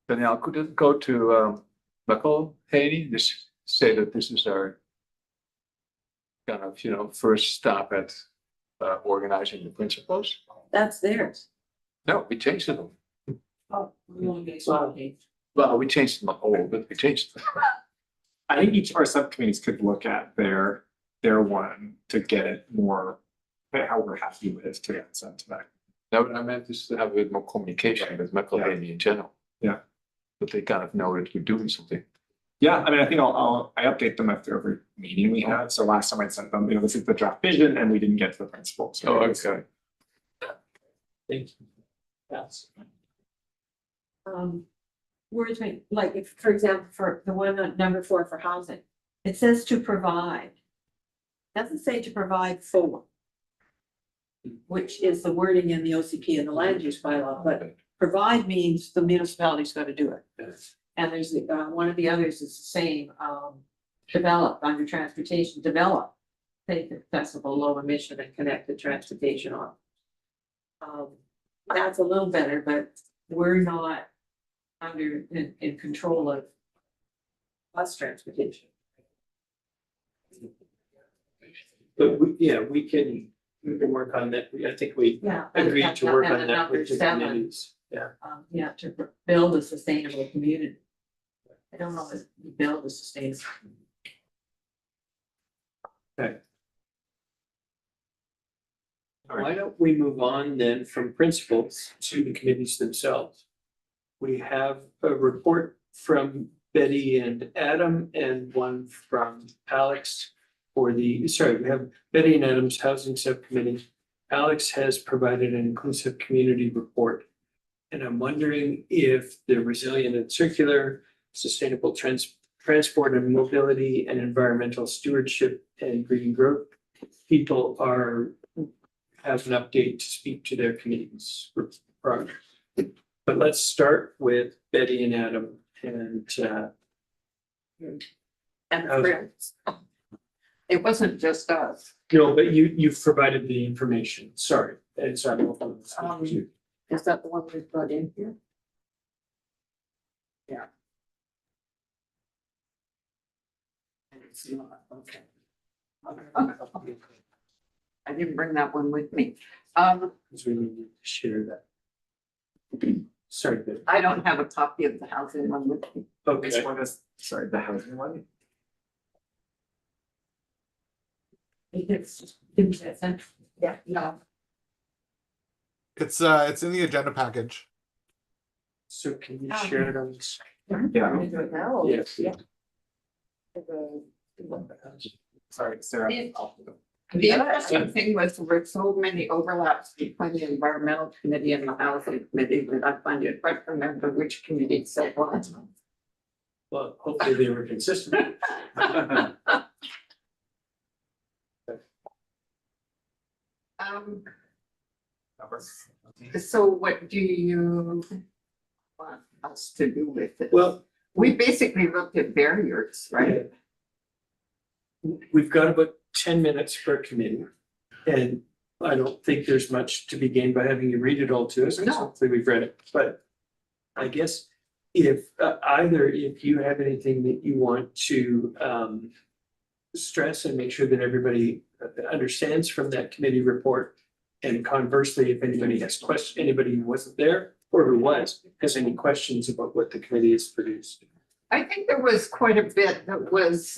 Danielle, could it go to McElhaney, just say that this is our kind of, first stop at organizing the principles?
That's theirs.
No, we changed it.
Oh,
Well, we changed them all, but we changed them.
I think each of our subcommittees could look at their one to get it more, how we're happy with it to get sent to that.
Now, what I meant is to have a bit more communication with McElhaney in general.
Yeah.
But they kind of know that we're doing something.
Yeah, I mean, I think I update them after every meeting we had. So last time I sent them, this is the draft vision and we didn't get to the principles.
Oh, okay.
Thank you. Yes.
Words like if, for example, for the one on number 4 for housing, it says to provide. Doesn't say to provide for. Which is the wording in the OCP and the land use bylaw, but provide means the municipality's got to do it. And there's one of the others is the same, develop under transportation, develop. Safe, accessible, low emission and connected transportation on. That's a little better, but we're not in control of bus transportation.
But we can work on that. I think we
Yeah.
agreed to work
And
on that
number
with the
7,
communities. Yeah.
To build a sustainable community. I don't know if you build a sustainable.
Why don't we move on then from principles to the committees themselves? We have a report from Betty and Adam and one from Alex we have Betty and Adam's Housing Subcommittee. Alex has provided an inclusive community report. And I'm wondering if the resilient and circular, sustainable transport and mobility and environmental stewardship and green growth people have an update to speak to their committee's progress. But let's start with Betty and Adam and
friends. It wasn't just us.
no, but you've provided the information. Sorry. And so
Is that the one we brought in here? Yeah. It's not, okay. I didn't bring that one with me.
Because we need to share that. Sorry, Betty.
I don't have a copy of the housing one with me.
This
Okay.
one is, sorry, the housing one.
Yeah, no.
It's in the agenda package.
So can you share it on this?
Yeah.
Yes.
Yeah.
Sorry, Sarah.
The interesting thing was there were so many overlaps between the environmental committee and the housing committee that I find it hard to remember which committee said what.
Well, hopefully they were consistent.
So what do you want us to do with it?
Well,
We basically looked at barriers, right?
we've got about 10 minutes per committee. And I don't think there's much to be gained by having you read it all to us.
No.
Hopefully we've read it, but I guess if either if you have anything that you want to stress and make sure that everybody understands from that committee report. And conversely, if anybody has questions, anybody who wasn't there or who was, has any questions about what the committee has produced.
I think there was quite a bit that was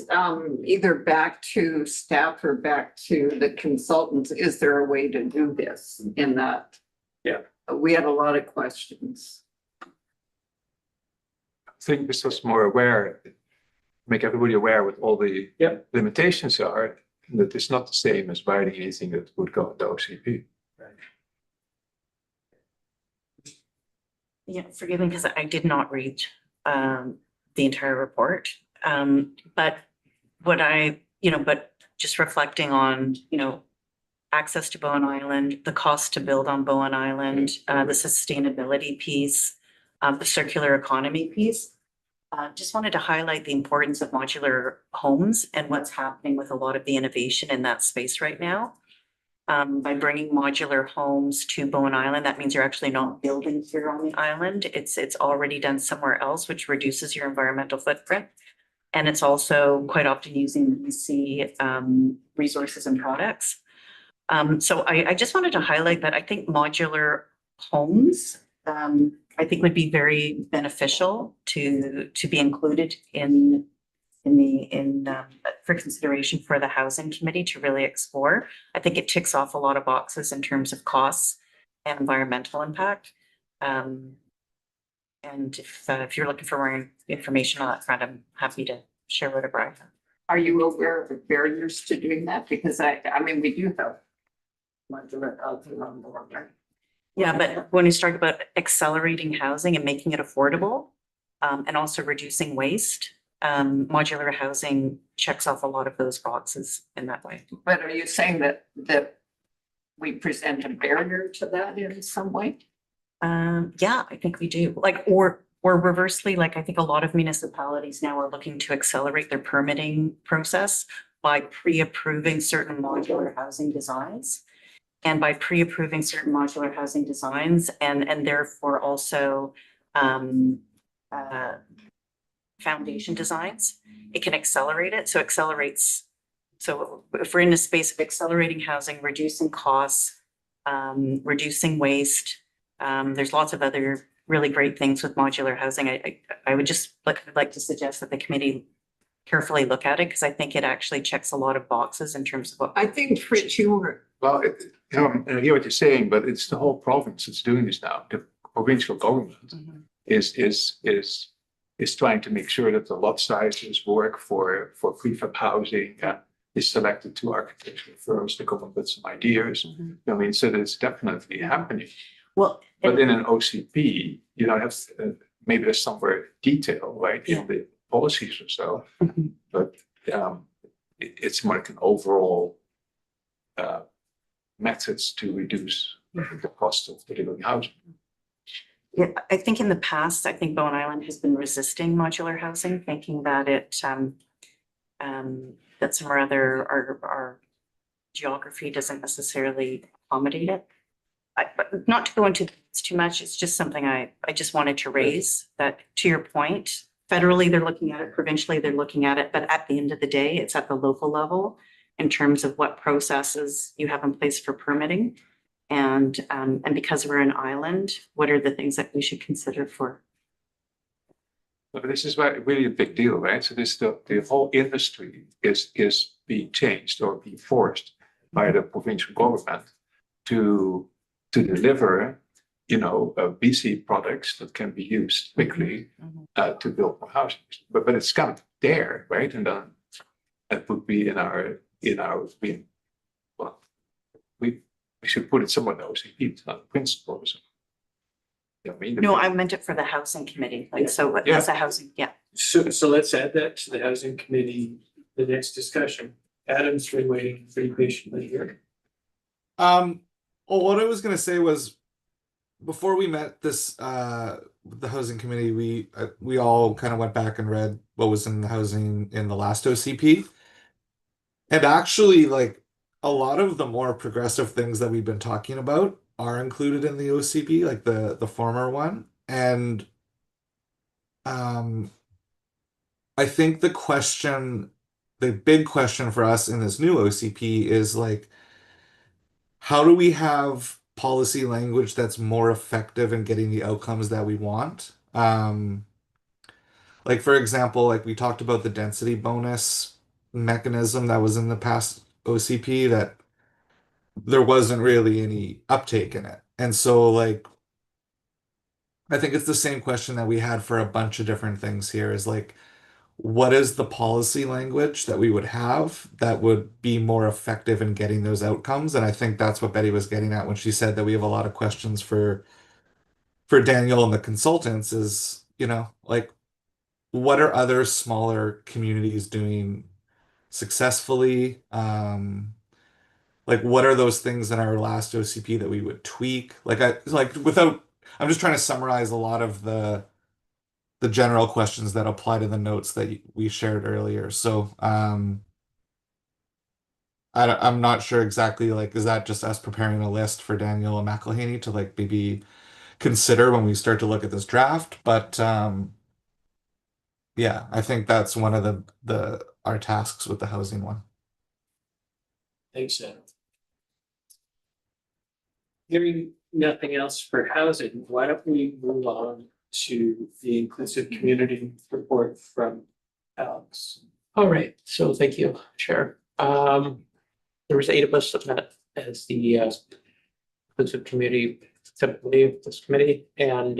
either back to staff or back to the consultants. Is there a way to do this in that?
Yeah.
We had a lot of questions.
I think this was more aware, make everybody aware what all the
Yep.
limitations are, and that it's not the same as writing anything that would go into OCP.
Yeah, forgive me because I did not read the entire report. But what but just reflecting on, access to Bowen Island, the cost to build on Bowen Island, the sustainability piece, the circular economy piece. Just wanted to highlight the importance of modular homes and what's happening with a lot of the innovation in that space right now. By bringing modular homes to Bowen Island, that means you're actually not building here on the island. It's already done somewhere else, which reduces your environmental footprint. And it's also quite often using BC resources and products. So I just wanted to highlight that I think modular homes, I think would be very beneficial to be included for consideration for the housing committee to really explore. I think it ticks off a lot of boxes in terms of costs and environmental impact. And if you're looking for more information on that front, I'm happy to share whatever I have.
Are you aware of the barriers to doing that? Because I mean, we do have modular housing on board, right?
Yeah, but when you start about accelerating housing and making it affordable, and also reducing waste, modular housing checks off a lot of those boxes in that way.
But are you saying that we present a barrier to that in some way?
Yeah, I think we do. Or reversely, I think a lot of municipalities now are looking to accelerate their permitting process by pre-approving certain modular housing designs. And by pre-approving certain modular housing designs and therefore also foundation designs, it can accelerate it. So if we're in a space of accelerating housing, reducing costs, reducing waste, there's lots of other really great things with modular housing. I would just like to suggest that the committee carefully look at it because I think it actually checks a lot of boxes in terms of what.
I think Fritz, you were.
Well, I hear what you're saying, but it's the whole province that's doing this now. The provincial government is trying to make sure that the lot sizes work for prefab housing, is selected to architectural firms to come up with some ideas. I mean, so that's definitely happening.
Well,
but in an OCP, you don't have maybe there's somewhere detail, right, in the policies or so, but it's more like an overall methods to reduce the cost of delivering housing.
Yeah, I think in the past, I think Bowen Island has been resisting modular housing, thinking that that some or other our geography doesn't necessarily accommodate it. But not to go into this too much, it's just something I just wanted to raise that, to your point, federally they're looking at it, provincially they're looking at it, but at the end of the day, it's at the local level in terms of what processes you have in place for permitting. And because we're an island, what are the things that we should consider for?
But this is really a big deal, right? So the whole industry is being changed or being forced by the provincial government to deliver, BC products that can be used quickly to build more housing. But it's kind of there, right? And then that would be in our we should put it somewhere else. It's not principles.
No, I meant it for the housing committee. That's a housing,
So let's add that to the housing committee, the next discussion. Adam's been waiting pretty patiently here.
Well, what I was gonna say was before we met this the housing committee, we all kind of went back and read what was in the housing in the last OCP. And actually, like a lot of the more progressive things that we've been talking about are included in the OCP, like the former one. And I think the big question for us in this new OCP is like, how do we have policy language that's more effective in getting the outcomes that we want? Like for example, like we talked about the density bonus mechanism that was in the past OCP that there wasn't really any uptake in it. And so like I think it's the same question that we had for a bunch of different things here is like what is the policy language that we would have that would be more effective in getting those outcomes? And I think that's what Betty was getting at when she said that we have a lot of questions for Daniel and the consultants is, you know, like what are other smaller communities doing successfully? Like what are those things in our last OCP that we would tweak? I'm just trying to summarize a lot of the general questions that apply to the notes that we shared earlier. So I'm not sure exactly like is that just us preparing a list for Daniel and McElhaney to like maybe consider when we start to look at this draft, but yeah, I think that's one of the our tasks with the housing one.
Thanks, Adam. Hearing nothing else for housing, why don't we move on to the inclusive community report from Alex?
All right, so thank you, Chair. There was 8 of us that met as the inclusive community subcommittee of this committee, and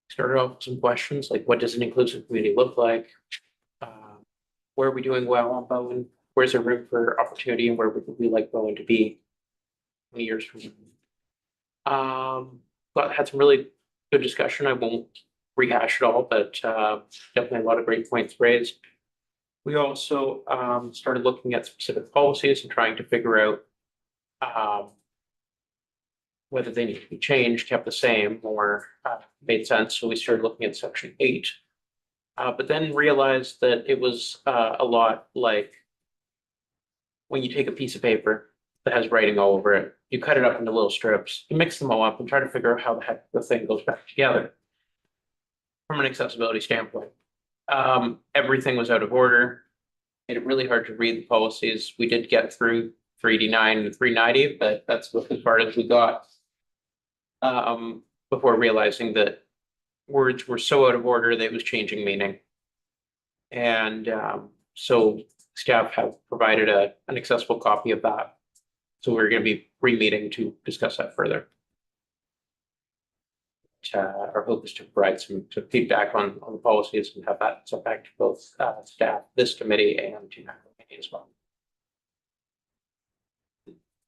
started off with some questions like, what does an inclusive community look like? Where are we doing well on Bowen? Where's there room for opportunity, and where would we like Bowen to be 20 years from now? But had some really good discussion. I won't rehash it all, but definitely a lot of great points raised. We also started looking at specific policies and trying to figure out whether they need to be changed, kept the same, or made sense. So we started looking at section 8, but then realized that it was a lot like when you take a piece of paper that has writing all over it, you cut it up into little strips, you mix them all up and try to figure out how the heck the thing goes back together from an accessibility standpoint. Everything was out of order. Made it really hard to read the policies. We did get through 389 and 390, but that's as far as we got before realizing that words were so out of order that it was changing meaning. And so staff have provided an accessible copy of that. So we're going to be re-meeting to discuss that further. Our hope is to provide some feedback on the policies and have that sent back to both staff, this committee, and to McElhaney as well.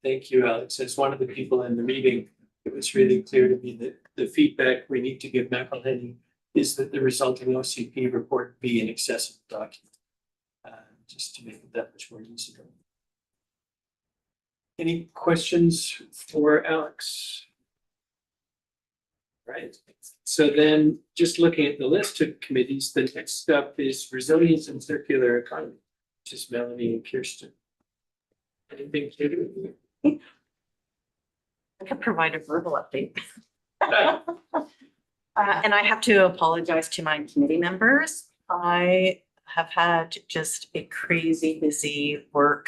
Thank you, Alex. As one of the people in the meeting, it was really clear to me that the feedback we need to give McElhaney is that the resulting OCP report be an accessible document, just to make it that much more usable. Any questions for Alex? Right. So then just looking at the list of committees, the next up is resilience and circular economy, which is Melanie and Kirsten. Anything to do?
I could provide a verbal update. And I have to apologize to my committee members. I have had just a crazy busy work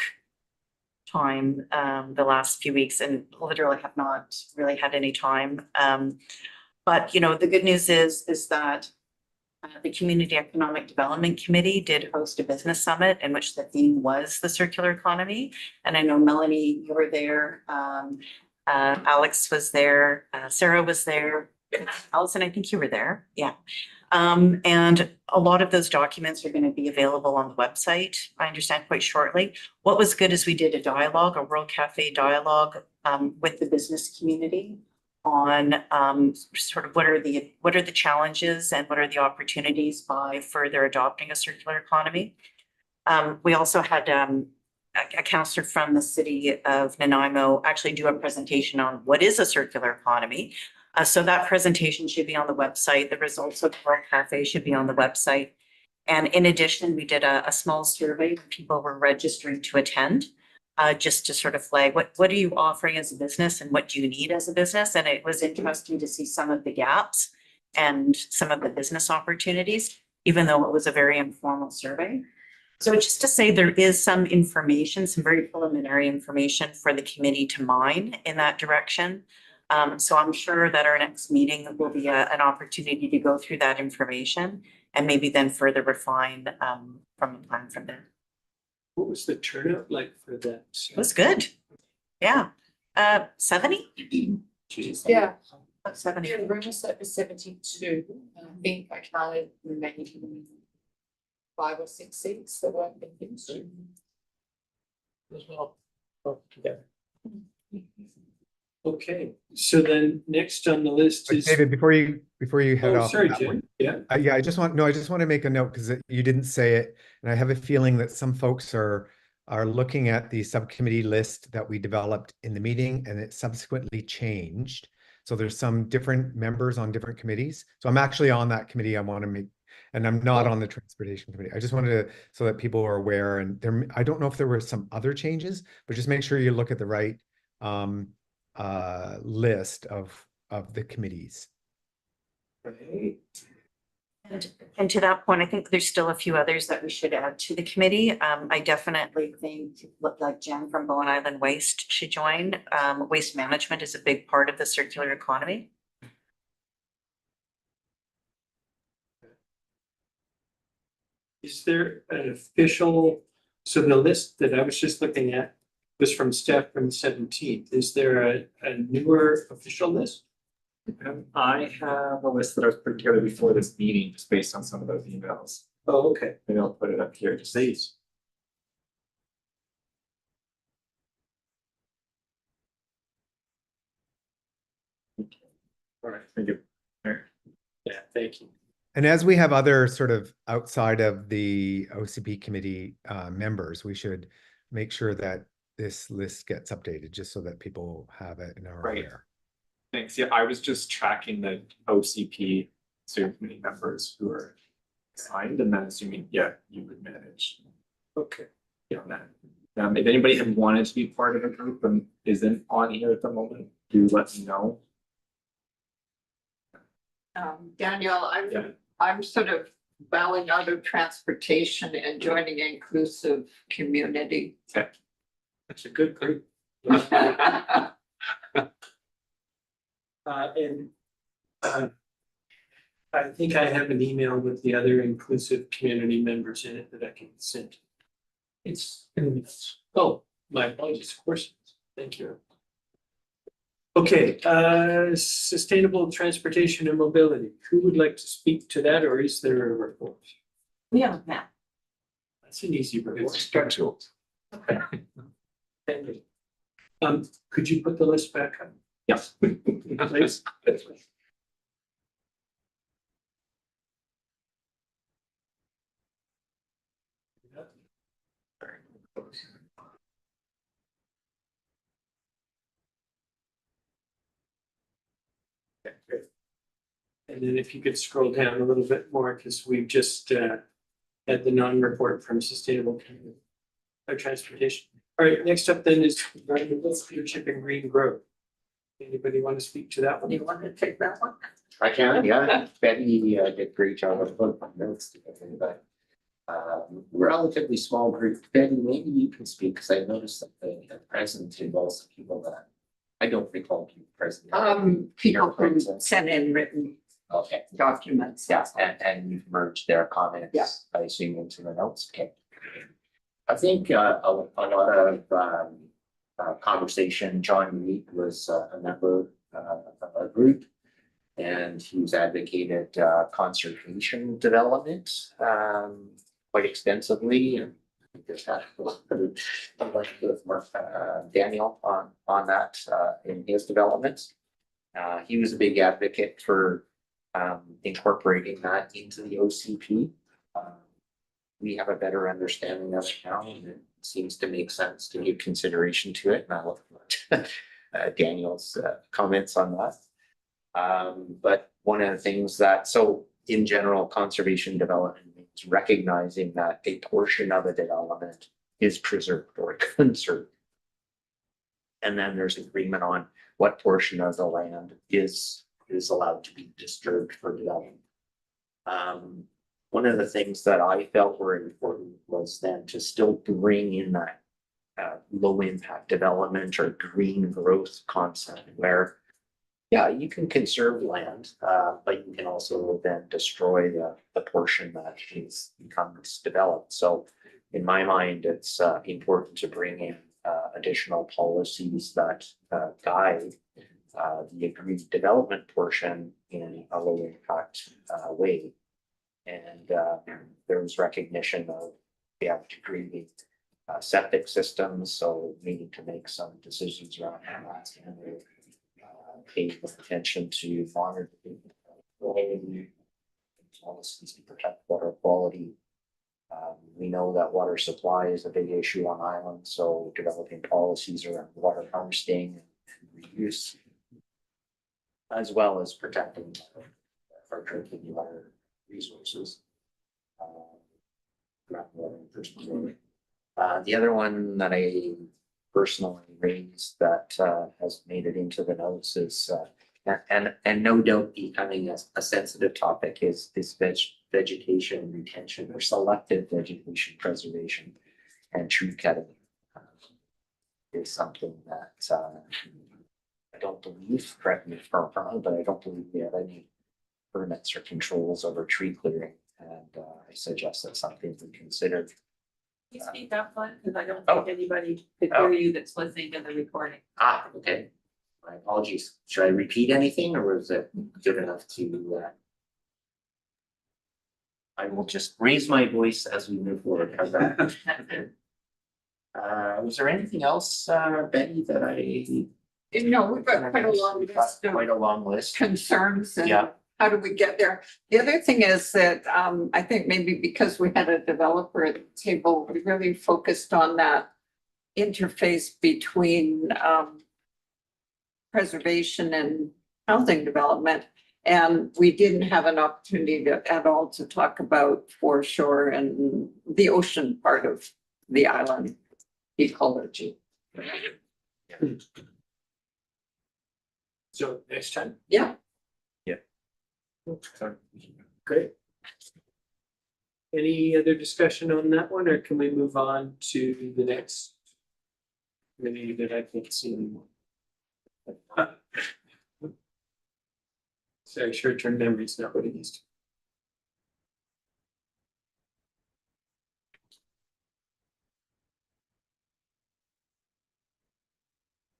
time the last few weeks and literally have not really had any time. But you know, the good news is that the Community Economic Development Committee did host a business summit in which the theme was the circular economy. And I know Melanie, you were there. Alex was there. Sarah was there. Allison, I think you were there. Yeah. And a lot of those documents are going to be available on the website, I understand, quite shortly. What was good is we did a World Cafe dialogue with the business community on sort of what are the challenges and what are the opportunities by further adopting a circular economy. We also had a counselor from the city of Nanaimo actually do a presentation on what is a circular economy. So that presentation should be on the website. The results of World Cafe should be on the website. And in addition, we did a small survey. People were registering to attend, just to sort of flag what are you offering as a business and what do you need as a business? And it was interesting to see some of the gaps and some of the business opportunities, even though it was a very informal survey. So just to say there is some information, some very preliminary information for the committee to mine in that direction. So I'm sure that our next meeting will be an opportunity to go through that information and maybe then further refine from the plan from there.
What was the turnout like for that?
It was good. Yeah. 70?
Yeah.
70.
Yeah, the room was set for 72. I think I counted maybe 5 or 6 seats that weren't being used.
As well. Oh, together.
Okay, so then next on the list
But
is.
David, before you head
Oh,
off.
sorry,
that
Jim.
one,
Yeah.
yeah, I just want to make a note because you didn't say it, and I have a feeling that some folks are looking at the subcommittee list that we developed in the meeting, and it subsequently changed. So there's some different members on different committees. So I'm actually on that committee. I want to make, and I'm not on the transportation committee. I just wanted to, so that people are aware. And there, I don't know if there were some other changes, but just make sure you look at the right list of the committees.
Right.
And to that point, I think there's still a few others that we should add to the committee. I definitely think like Jen from Bowen Island Waste should join. Waste management is a big part of the circular economy.
Is there an official, so the list that I was just looking at was from staff from the 17th. Is there a newer official list?
I have a list that I was putting together before this meeting, just based on some of those emails.
Oh, okay.
Maybe I'll put it up here to see. All right, thank you.
Yeah, thank you.
And as we have other sort of outside of the OCP committee members, we should make sure that this list gets updated just so that people have it and are
Right.
aware.
Thanks. Yeah, I was just tracking the OCP steering committee members who are assigned, and then assuming, yeah, you would manage.
Okay.
Yeah, on that. If anybody had wanted to be part of a group and isn't on here at the moment, do let me know.
Danielle, I'm sort of bowing out of transportation and joining inclusive community.
That's a good group. I think I have an email with the other inclusive community members in it that I can send. It's in the minutes. Oh, my apologies, of course. Thank you. Okay, sustainable transportation and mobility. Who would like to speak to that, or is there a report?
Yeah, yeah.
That's an easy report.
Scheduled.
Okay. Thank you. Could you put the list back up?
Yes.
Please. Okay, great. And then if you could scroll down a little bit more, because we've just had the non-report from Sustainable Transportation. All right, next up then is environmental stewardship and green growth. Anybody want to speak to that one?
You want to take that one?
I can, yeah. Betty did a great job of putting my notes together, but relatively small group. Betty, maybe you can speak, because I noticed that the president involves some people that I don't recall being present.
People can send in written
Okay.
documents.
Yeah, and you've merged their comments,
Yeah.
I assume, into the notes. Okay. I think a lot of conversation. John Reed was a member of our group, and he's advocated conservation development quite extensively. And I just had a little bit of Daniel on that in his developments. He was a big advocate for incorporating that into the OCP. We have a better understanding of it now, and seems to make sense to give consideration to it, and I look forward to Daniel's comments on that. But one of the things that, so in general, conservation development means recognizing that a portion of a development is preserved or conserved. And then there's agreement on what portion of the land is allowed to be disturbed for development. One of the things that I felt were important was then to still bring in that low impact development or green growth concept where, yeah, you can conserve land, but you can also then destroy the portion that becomes developed. So in my mind, it's important to bring in additional policies that guide the agreed development portion in a low impact way. And there was recognition of the degrading septic systems, so needing to make some decisions around that and pay attention to monitor policies to protect water quality. We know that water supply is a big issue on islands, so developing policies around water harvesting and reuse, as well as protecting our drinking water resources. The other one that I personally raised that has made it into the notes is, and no doubt becoming a sensitive topic, is this vegetation retention or selective vegetation preservation and tree cutting. Is something that I don't believe, correct me if I'm wrong, but I don't believe we have any permits or controls over tree clearing, and I suggest that's something we consider.
Can you speak up, Glenn? Because I don't
Oh.
think anybody could hear you that's listening to the recording.
Okay. My apologies. Should I repeat anything, or was it good enough to? I will just raise my voice as we move forward. How's that? Was there anything else, Betty, that
No, we've got quite a long list of
quite a long list?
concerns and
Yeah.
how do we get there? The other thing is that I think maybe because we had a developer at the table, we really focused on that interface between preservation and housing development. And we didn't have an opportunity at all to talk about foreshore and the ocean part of the island ecology.
So next time.
Yeah.
Great. Any other discussion on that one, or can we move on to the next? Maybe that I can't see anymore. Sorry, short-term memory is not what it used to.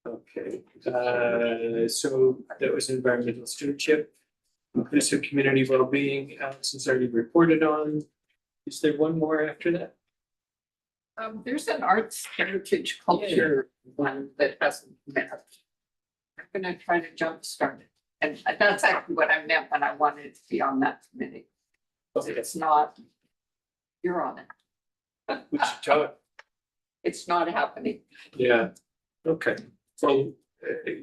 Okay, so that was environmental stewardship. Inclusive community well-being, Alex has already reported on. Is there one more after that?
There's an arts heritage culture one that hasn't met. I'm gonna try to jumpstart it. And that's actually what I meant when I wanted to be on that committee. But it's not, you're on it.
We should tell it.
It's not happening.
Yeah, okay, well,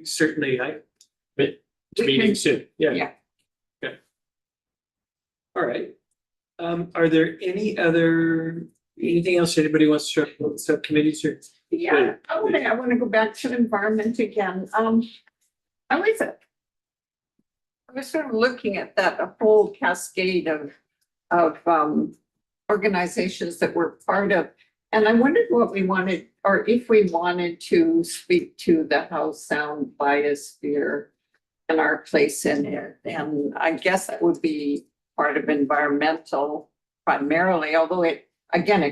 certainly
We
meeting
can-
soon, yeah.
Yeah.
Okay. All right. Are there anything else anybody wants to share about subcommittees or?
Yeah, okay, I want to go back to environment again. I was sort of looking at that, a whole cascade of organizations that we're part of. And I wondered what we wanted, or if we wanted to speak to the house sound biosphere and our place in it. And I guess that would be part of environmental primarily, although it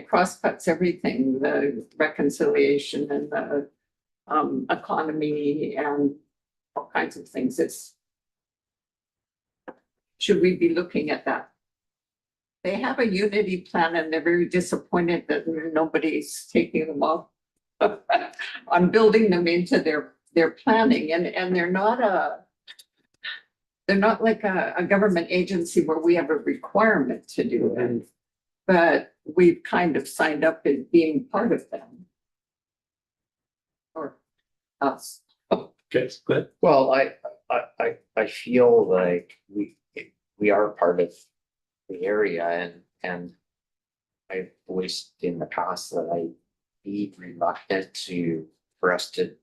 cross-cuts everything, the reconciliation and the economy and all kinds of things. Should we be looking at that? They have a unity plan and they're very disappointed that nobody's taking them up on building them into their planning, and they're not like a government agency where we have a requirement to do it. but we've kind of signed up as being part of them. Or us.
Okay, good.
Well, I feel like we are part of the area and I've voiced in the past that I'd be reluctant for us to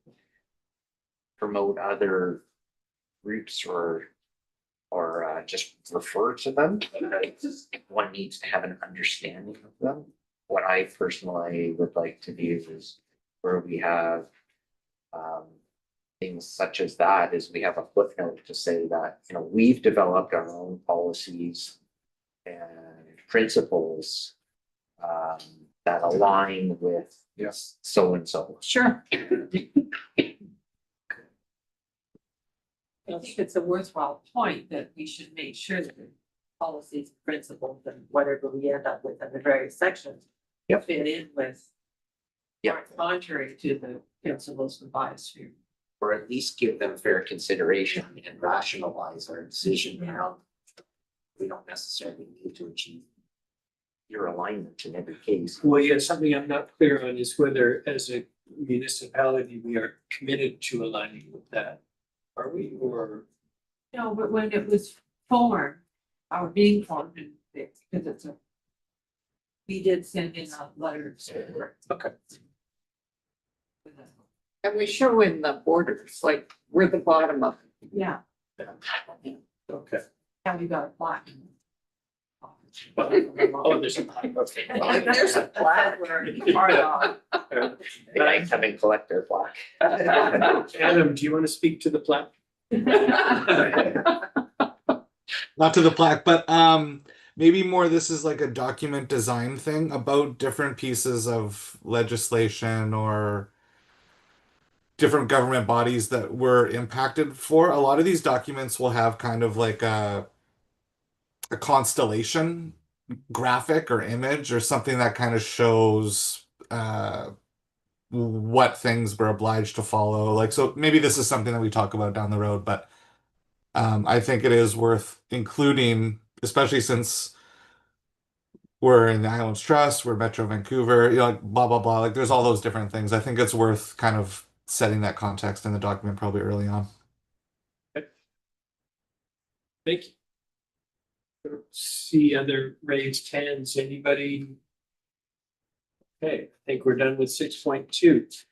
promote other groups or just refer to them. One needs to have an understanding of them. What I personally would like to do is where we have things such as that is we have a footnote to say that, you know, we've developed our own policies and principles that align with so and so.
Sure.
I think it's a worthwhile point that we should make sure that the policies, principles, and whatever we end up with in the various sections.
Yep.
Fit in with.
Yep.
Are contrary to the principles of biosphere.
Or at least give them fair consideration and rationalize our decision around. We don't necessarily need to achieve your alignment in every case.
Well, yeah, something I'm not clear on is whether as a municipality, we are committed to aligning with that. Are we, or?
No, but when it was formed, our being formed, and because it's a. We did send in a letter.
Okay.
And we show in the borders, like we're the bottom of it.
Yeah,
Okay.
and we got a plaque.
Oh, there's a. Okay.
There's a plaque.
They might come and collect their plaque.
Adam, do you want to speak to the plaque?
Not to the plaque, but maybe more this is like a document design thing about different pieces of legislation or different government bodies that were impacted for. A lot of these documents will have kind of like a constellation graphic or image or something that kind of shows what things we're obliged to follow. Like, so maybe this is something that we talk about down the road, but I think it is worth including, especially since we're in the Islands Trust, we're Metro Vancouver, you know, like blah, blah, blah. Like there's all those different things. I think it's worth kind of setting that context in the document probably early on.
Thank you. Don't see other raised hands, anybody? Okay, I think we're done with 6.2.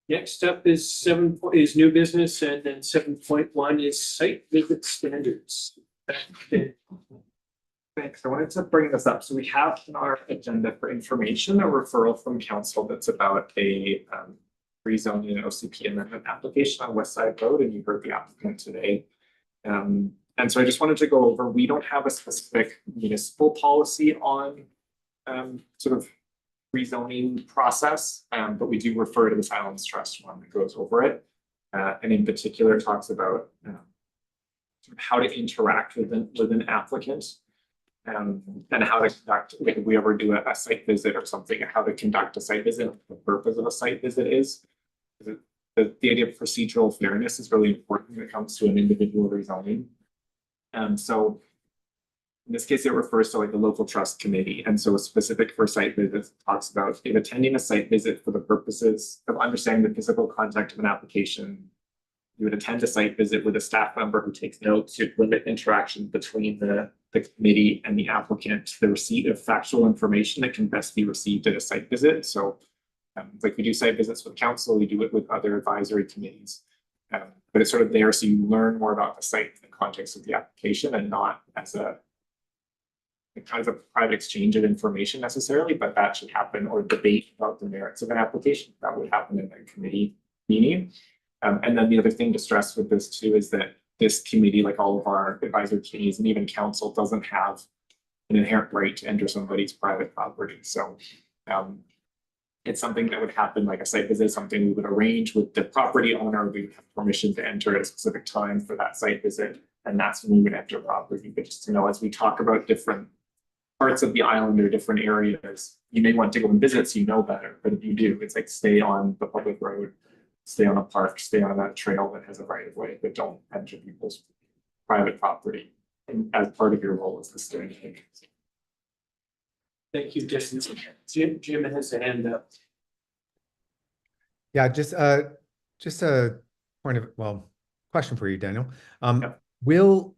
Next up is is new business, and then 7.1 is site visit standards. Okay.
Thanks. I wanted to bring this up. So we have in our agenda for information, a referral from council that's about a rezoning and OCP amendment application on West Side Road, and you heard the applicant today. And so I just wanted to go over, we don't have a specific municipal policy on sort of rezoning process, but we do refer to the Islands Trust one that goes over it. And in particular talks about sort of how to interact with an applicant. And how to conduct, like if we ever do a site visit or something, how to conduct a site visit, what the purpose of a site visit is. The idea of procedural fairness is really important when it comes to an individual rezoning. So in this case, it refers to like the local trust committee. And so specific for site visits talks about if attending a site visit for the purposes of understanding the physical content of an application, you would attend a site visit with a staff member who takes notes to limit interaction between the committee and the applicant, the receipt of factual information that can best be received at a site visit. So like we do site visits with council, we do it with other advisory committees. But it's sort of there so you learn more about the site in the context of the application and not as a kind of a private exchange of information necessarily, but that should happen, or debate about the merits of an application. That would happen in a committee meeting. And then the other thing to stress with this too is that this committee, like all of our advisory committees and even council, doesn't have an inherent right to enter somebody's private property. So it's something that would happen like a site visit, something we would arrange with the property owner. We would have permission to enter at a specific time for that site visit. And that's when we would enter property. But just to know, as we talk about different parts of the island or different areas, you may want to go and visit so you know better. But if you do, it's like stay on the public road, stay on a park, stay on that trail that has a right of way, but don't enter people's private property as part of your role as the steering committee.
Thank you, Jim has a hand up.
Yeah, just a point of, well, question for you, Daniel.
Yep.
Will,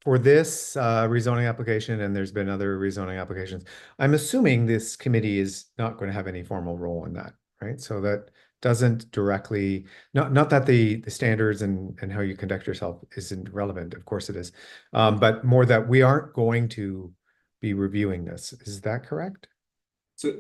for this rezoning application, and there's been other rezoning applications, I'm assuming this committee is not going to have any formal role in that, right? So that doesn't directly, not that the standards and how you conduct yourself isn't relevant, of course it is, but more that we aren't going to be reviewing this. Is that correct?
So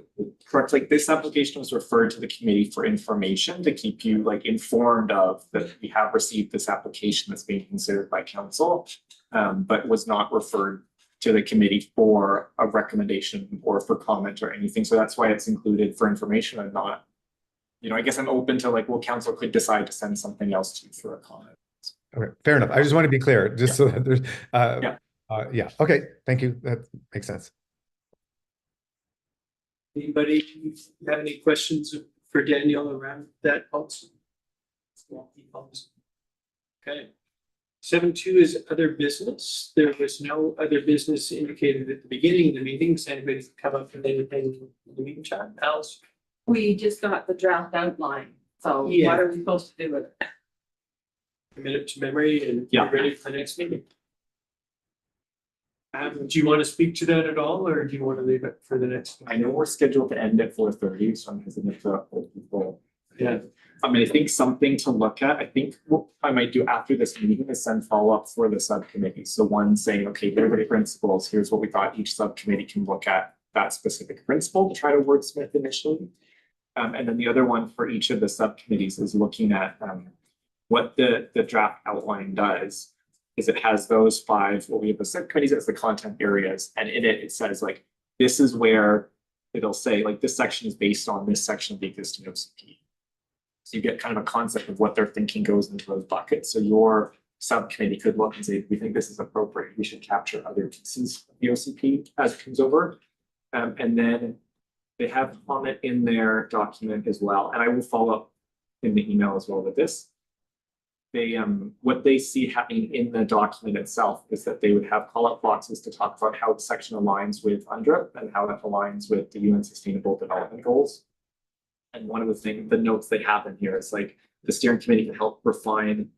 correct, like this application was referred to the committee for information to keep you like informed of that we have received this application that's being considered by council. But was not referred to the committee for a recommendation or for comment or anything. So that's why it's included for information and not, you know, I guess I'm open to like, well, council could decide to send something else to you for a comment.
Okay, fair enough. I just want to be clear, just so that there's,
Yeah.
yeah, okay, thank you. That makes sense.
Anybody have any questions for Daniel around that policy? Okay. 7.2 is other business. There was no other business indicated at the beginning of the meeting. Does anybody come up with anything in the meantime? Alice?
We just got the draft outline, so
Yeah.
what are we supposed to do with it?
Commit it to memory and
Yeah.
get ready for the next meeting. Do you want to speak to that at all, or do you want to leave it for the next?
I know we're scheduled to end at 4:30, so I'm hesitant to hold people.
Yeah.
I mean, I think something to look at, I think what I might do after this meeting is send follow-up for the subcommittee. So one saying, okay, here are the principles, here's what we thought each subcommittee can look at that specific principle to try to wordsmith initially. And then the other one for each of the subcommittees is looking at what the draft outline does is it has those five, well, we have the subcommittees as the content areas, and in it, it says like, this is where it'll say like, this section is based on this section of the existing OCP. So you get kind of a concept of what they're thinking goes into those buckets. So your subcommittee could look and say, we think this is appropriate. We should capture other pieces of the OCP as it comes over. And then they have a comment in their document as well. And I will follow up in the email as well with this. They, what they see happening in the document itself is that they would have call-out boxes to talk about how the section aligns with UNDRIP and how that aligns with the UN Sustainable Development Goals. And one of the things, the notes they have in here is like the steering committee can help refine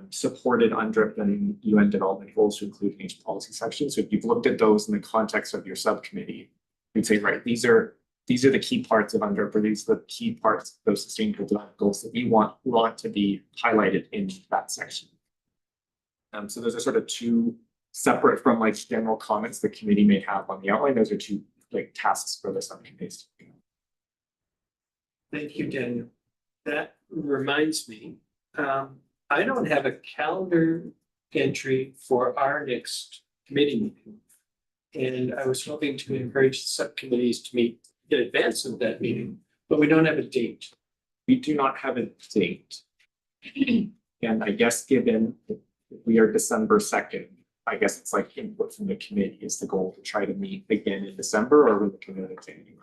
supported UNDRIP and UN development goals to include in each policy section. So if you've looked at those in the context of your subcommittee, you'd say, right, these are the key parts of UNDRIP, or these are the key parts of those sustainable development goals that we want to be highlighted in that section. So those are sort of two separate from like general comments the committee may have on the outline. Those are two like tasks for the subcommittees.
Thank you, Daniel. That reminds me, I don't have a calendar entry for our next committee meeting. And I was hoping to encourage the subcommittees to meet in advance of that meeting, but we don't have a date.
We do not have a date. And I guess given we are December 2nd, I guess it's like input from the committee is the goal to try to meet again in December, or we're looking at January.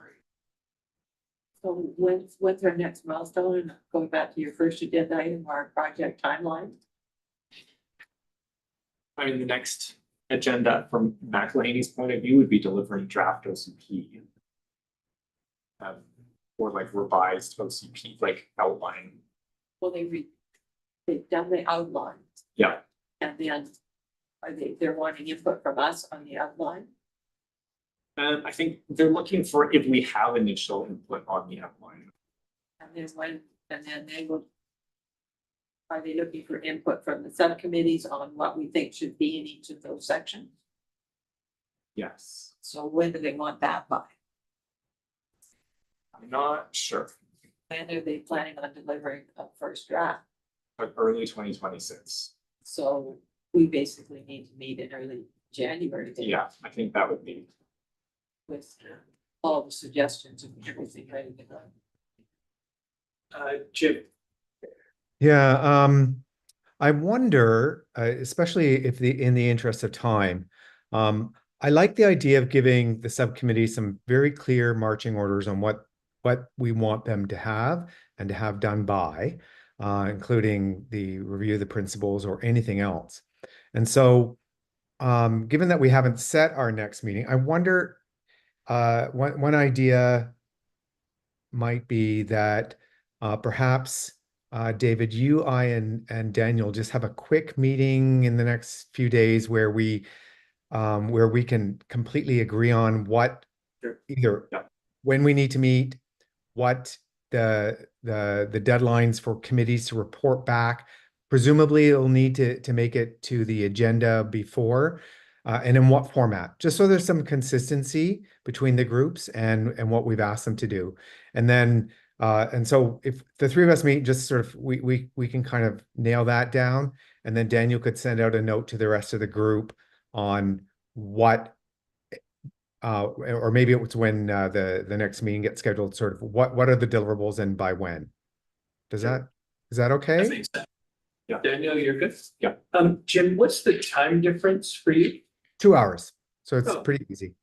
So when's our next milestone? And going back to your first agenda item, our project timeline?
I mean, the next agenda from McElhaney's point of view would be delivering draft OCP. Or like revised OCP, like outline.
Well, they've done the outline.
Yeah.
And then they're wanting input from us on the outline?
I think they're looking for if we have initial input on the outline.
And then they will. Are they looking for input from the subcommittees on what we think should be in each of those sections?
Yes.
So when do they want that by?
I'm not sure,
When are they planning on delivering a first draft?
but early 2026.
So we basically need to meet in early January. then
Yeah, I think that would be.
With all the suggestions and everything ready to go.
Jim,
Yeah, I wonder, especially if in the interest of time, I like the idea of giving the subcommittee some very clear marching orders on what we want them to have and to have done by, including the review of the principles or anything else. And so, given that we haven't set our next meeting, I wonder one idea might be that perhaps David, you, I, and Daniel just have a quick meeting in the next few days where we can completely agree on what
Sure.
either
Yeah.
when we need to meet, what the deadlines for committees to report back. Presumably, it'll need to make it to the agenda before, and in what format, just so there's some consistency between the groups and what we've asked them to do. And then, and so if the three of us meet, just sort of, we can kind of nail that down. And then Daniel could send out a note to the rest of the group on what, or maybe it's when the next meeting gets scheduled, sort of what are the deliverables and by when? Is that
That
okay?
makes sense.
Daniel, you're good?
Yeah.
Jim, what's the time difference for you?
2 hours. So it's
Oh.
pretty easy.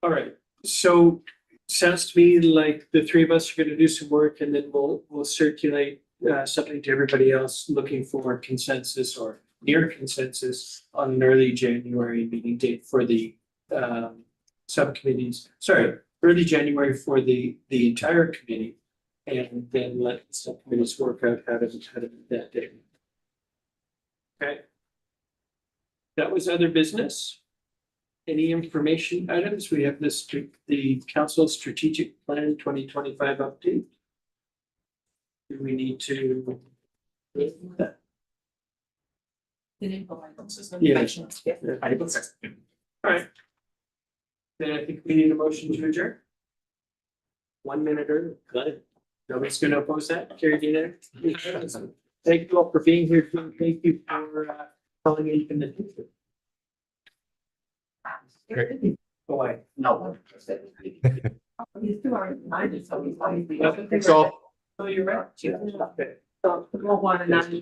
All right, so sounds to me like the three of us are gonna do some work and then we'll circulate something to everybody else looking for consensus or near consensus on an early January meeting date for the subcommittees. Sorry, early January for the entire committee. And then let the subcommittees work out how to meet that day. Okay. That was other business. Any information items? We have the council strategic plan 2025 update. Do we need to?
They didn't provide us with
Yeah.
information.
I think that's.
All right. Then I think we need a motion to adjourn. 1 minute early. Good. Nobody's gonna oppose that. Carried unanimous. Thank you all for being here. Thank you for calling in the future.
Great.
Oh, I.
No.
So. Oh, you're right.
So, we'll want to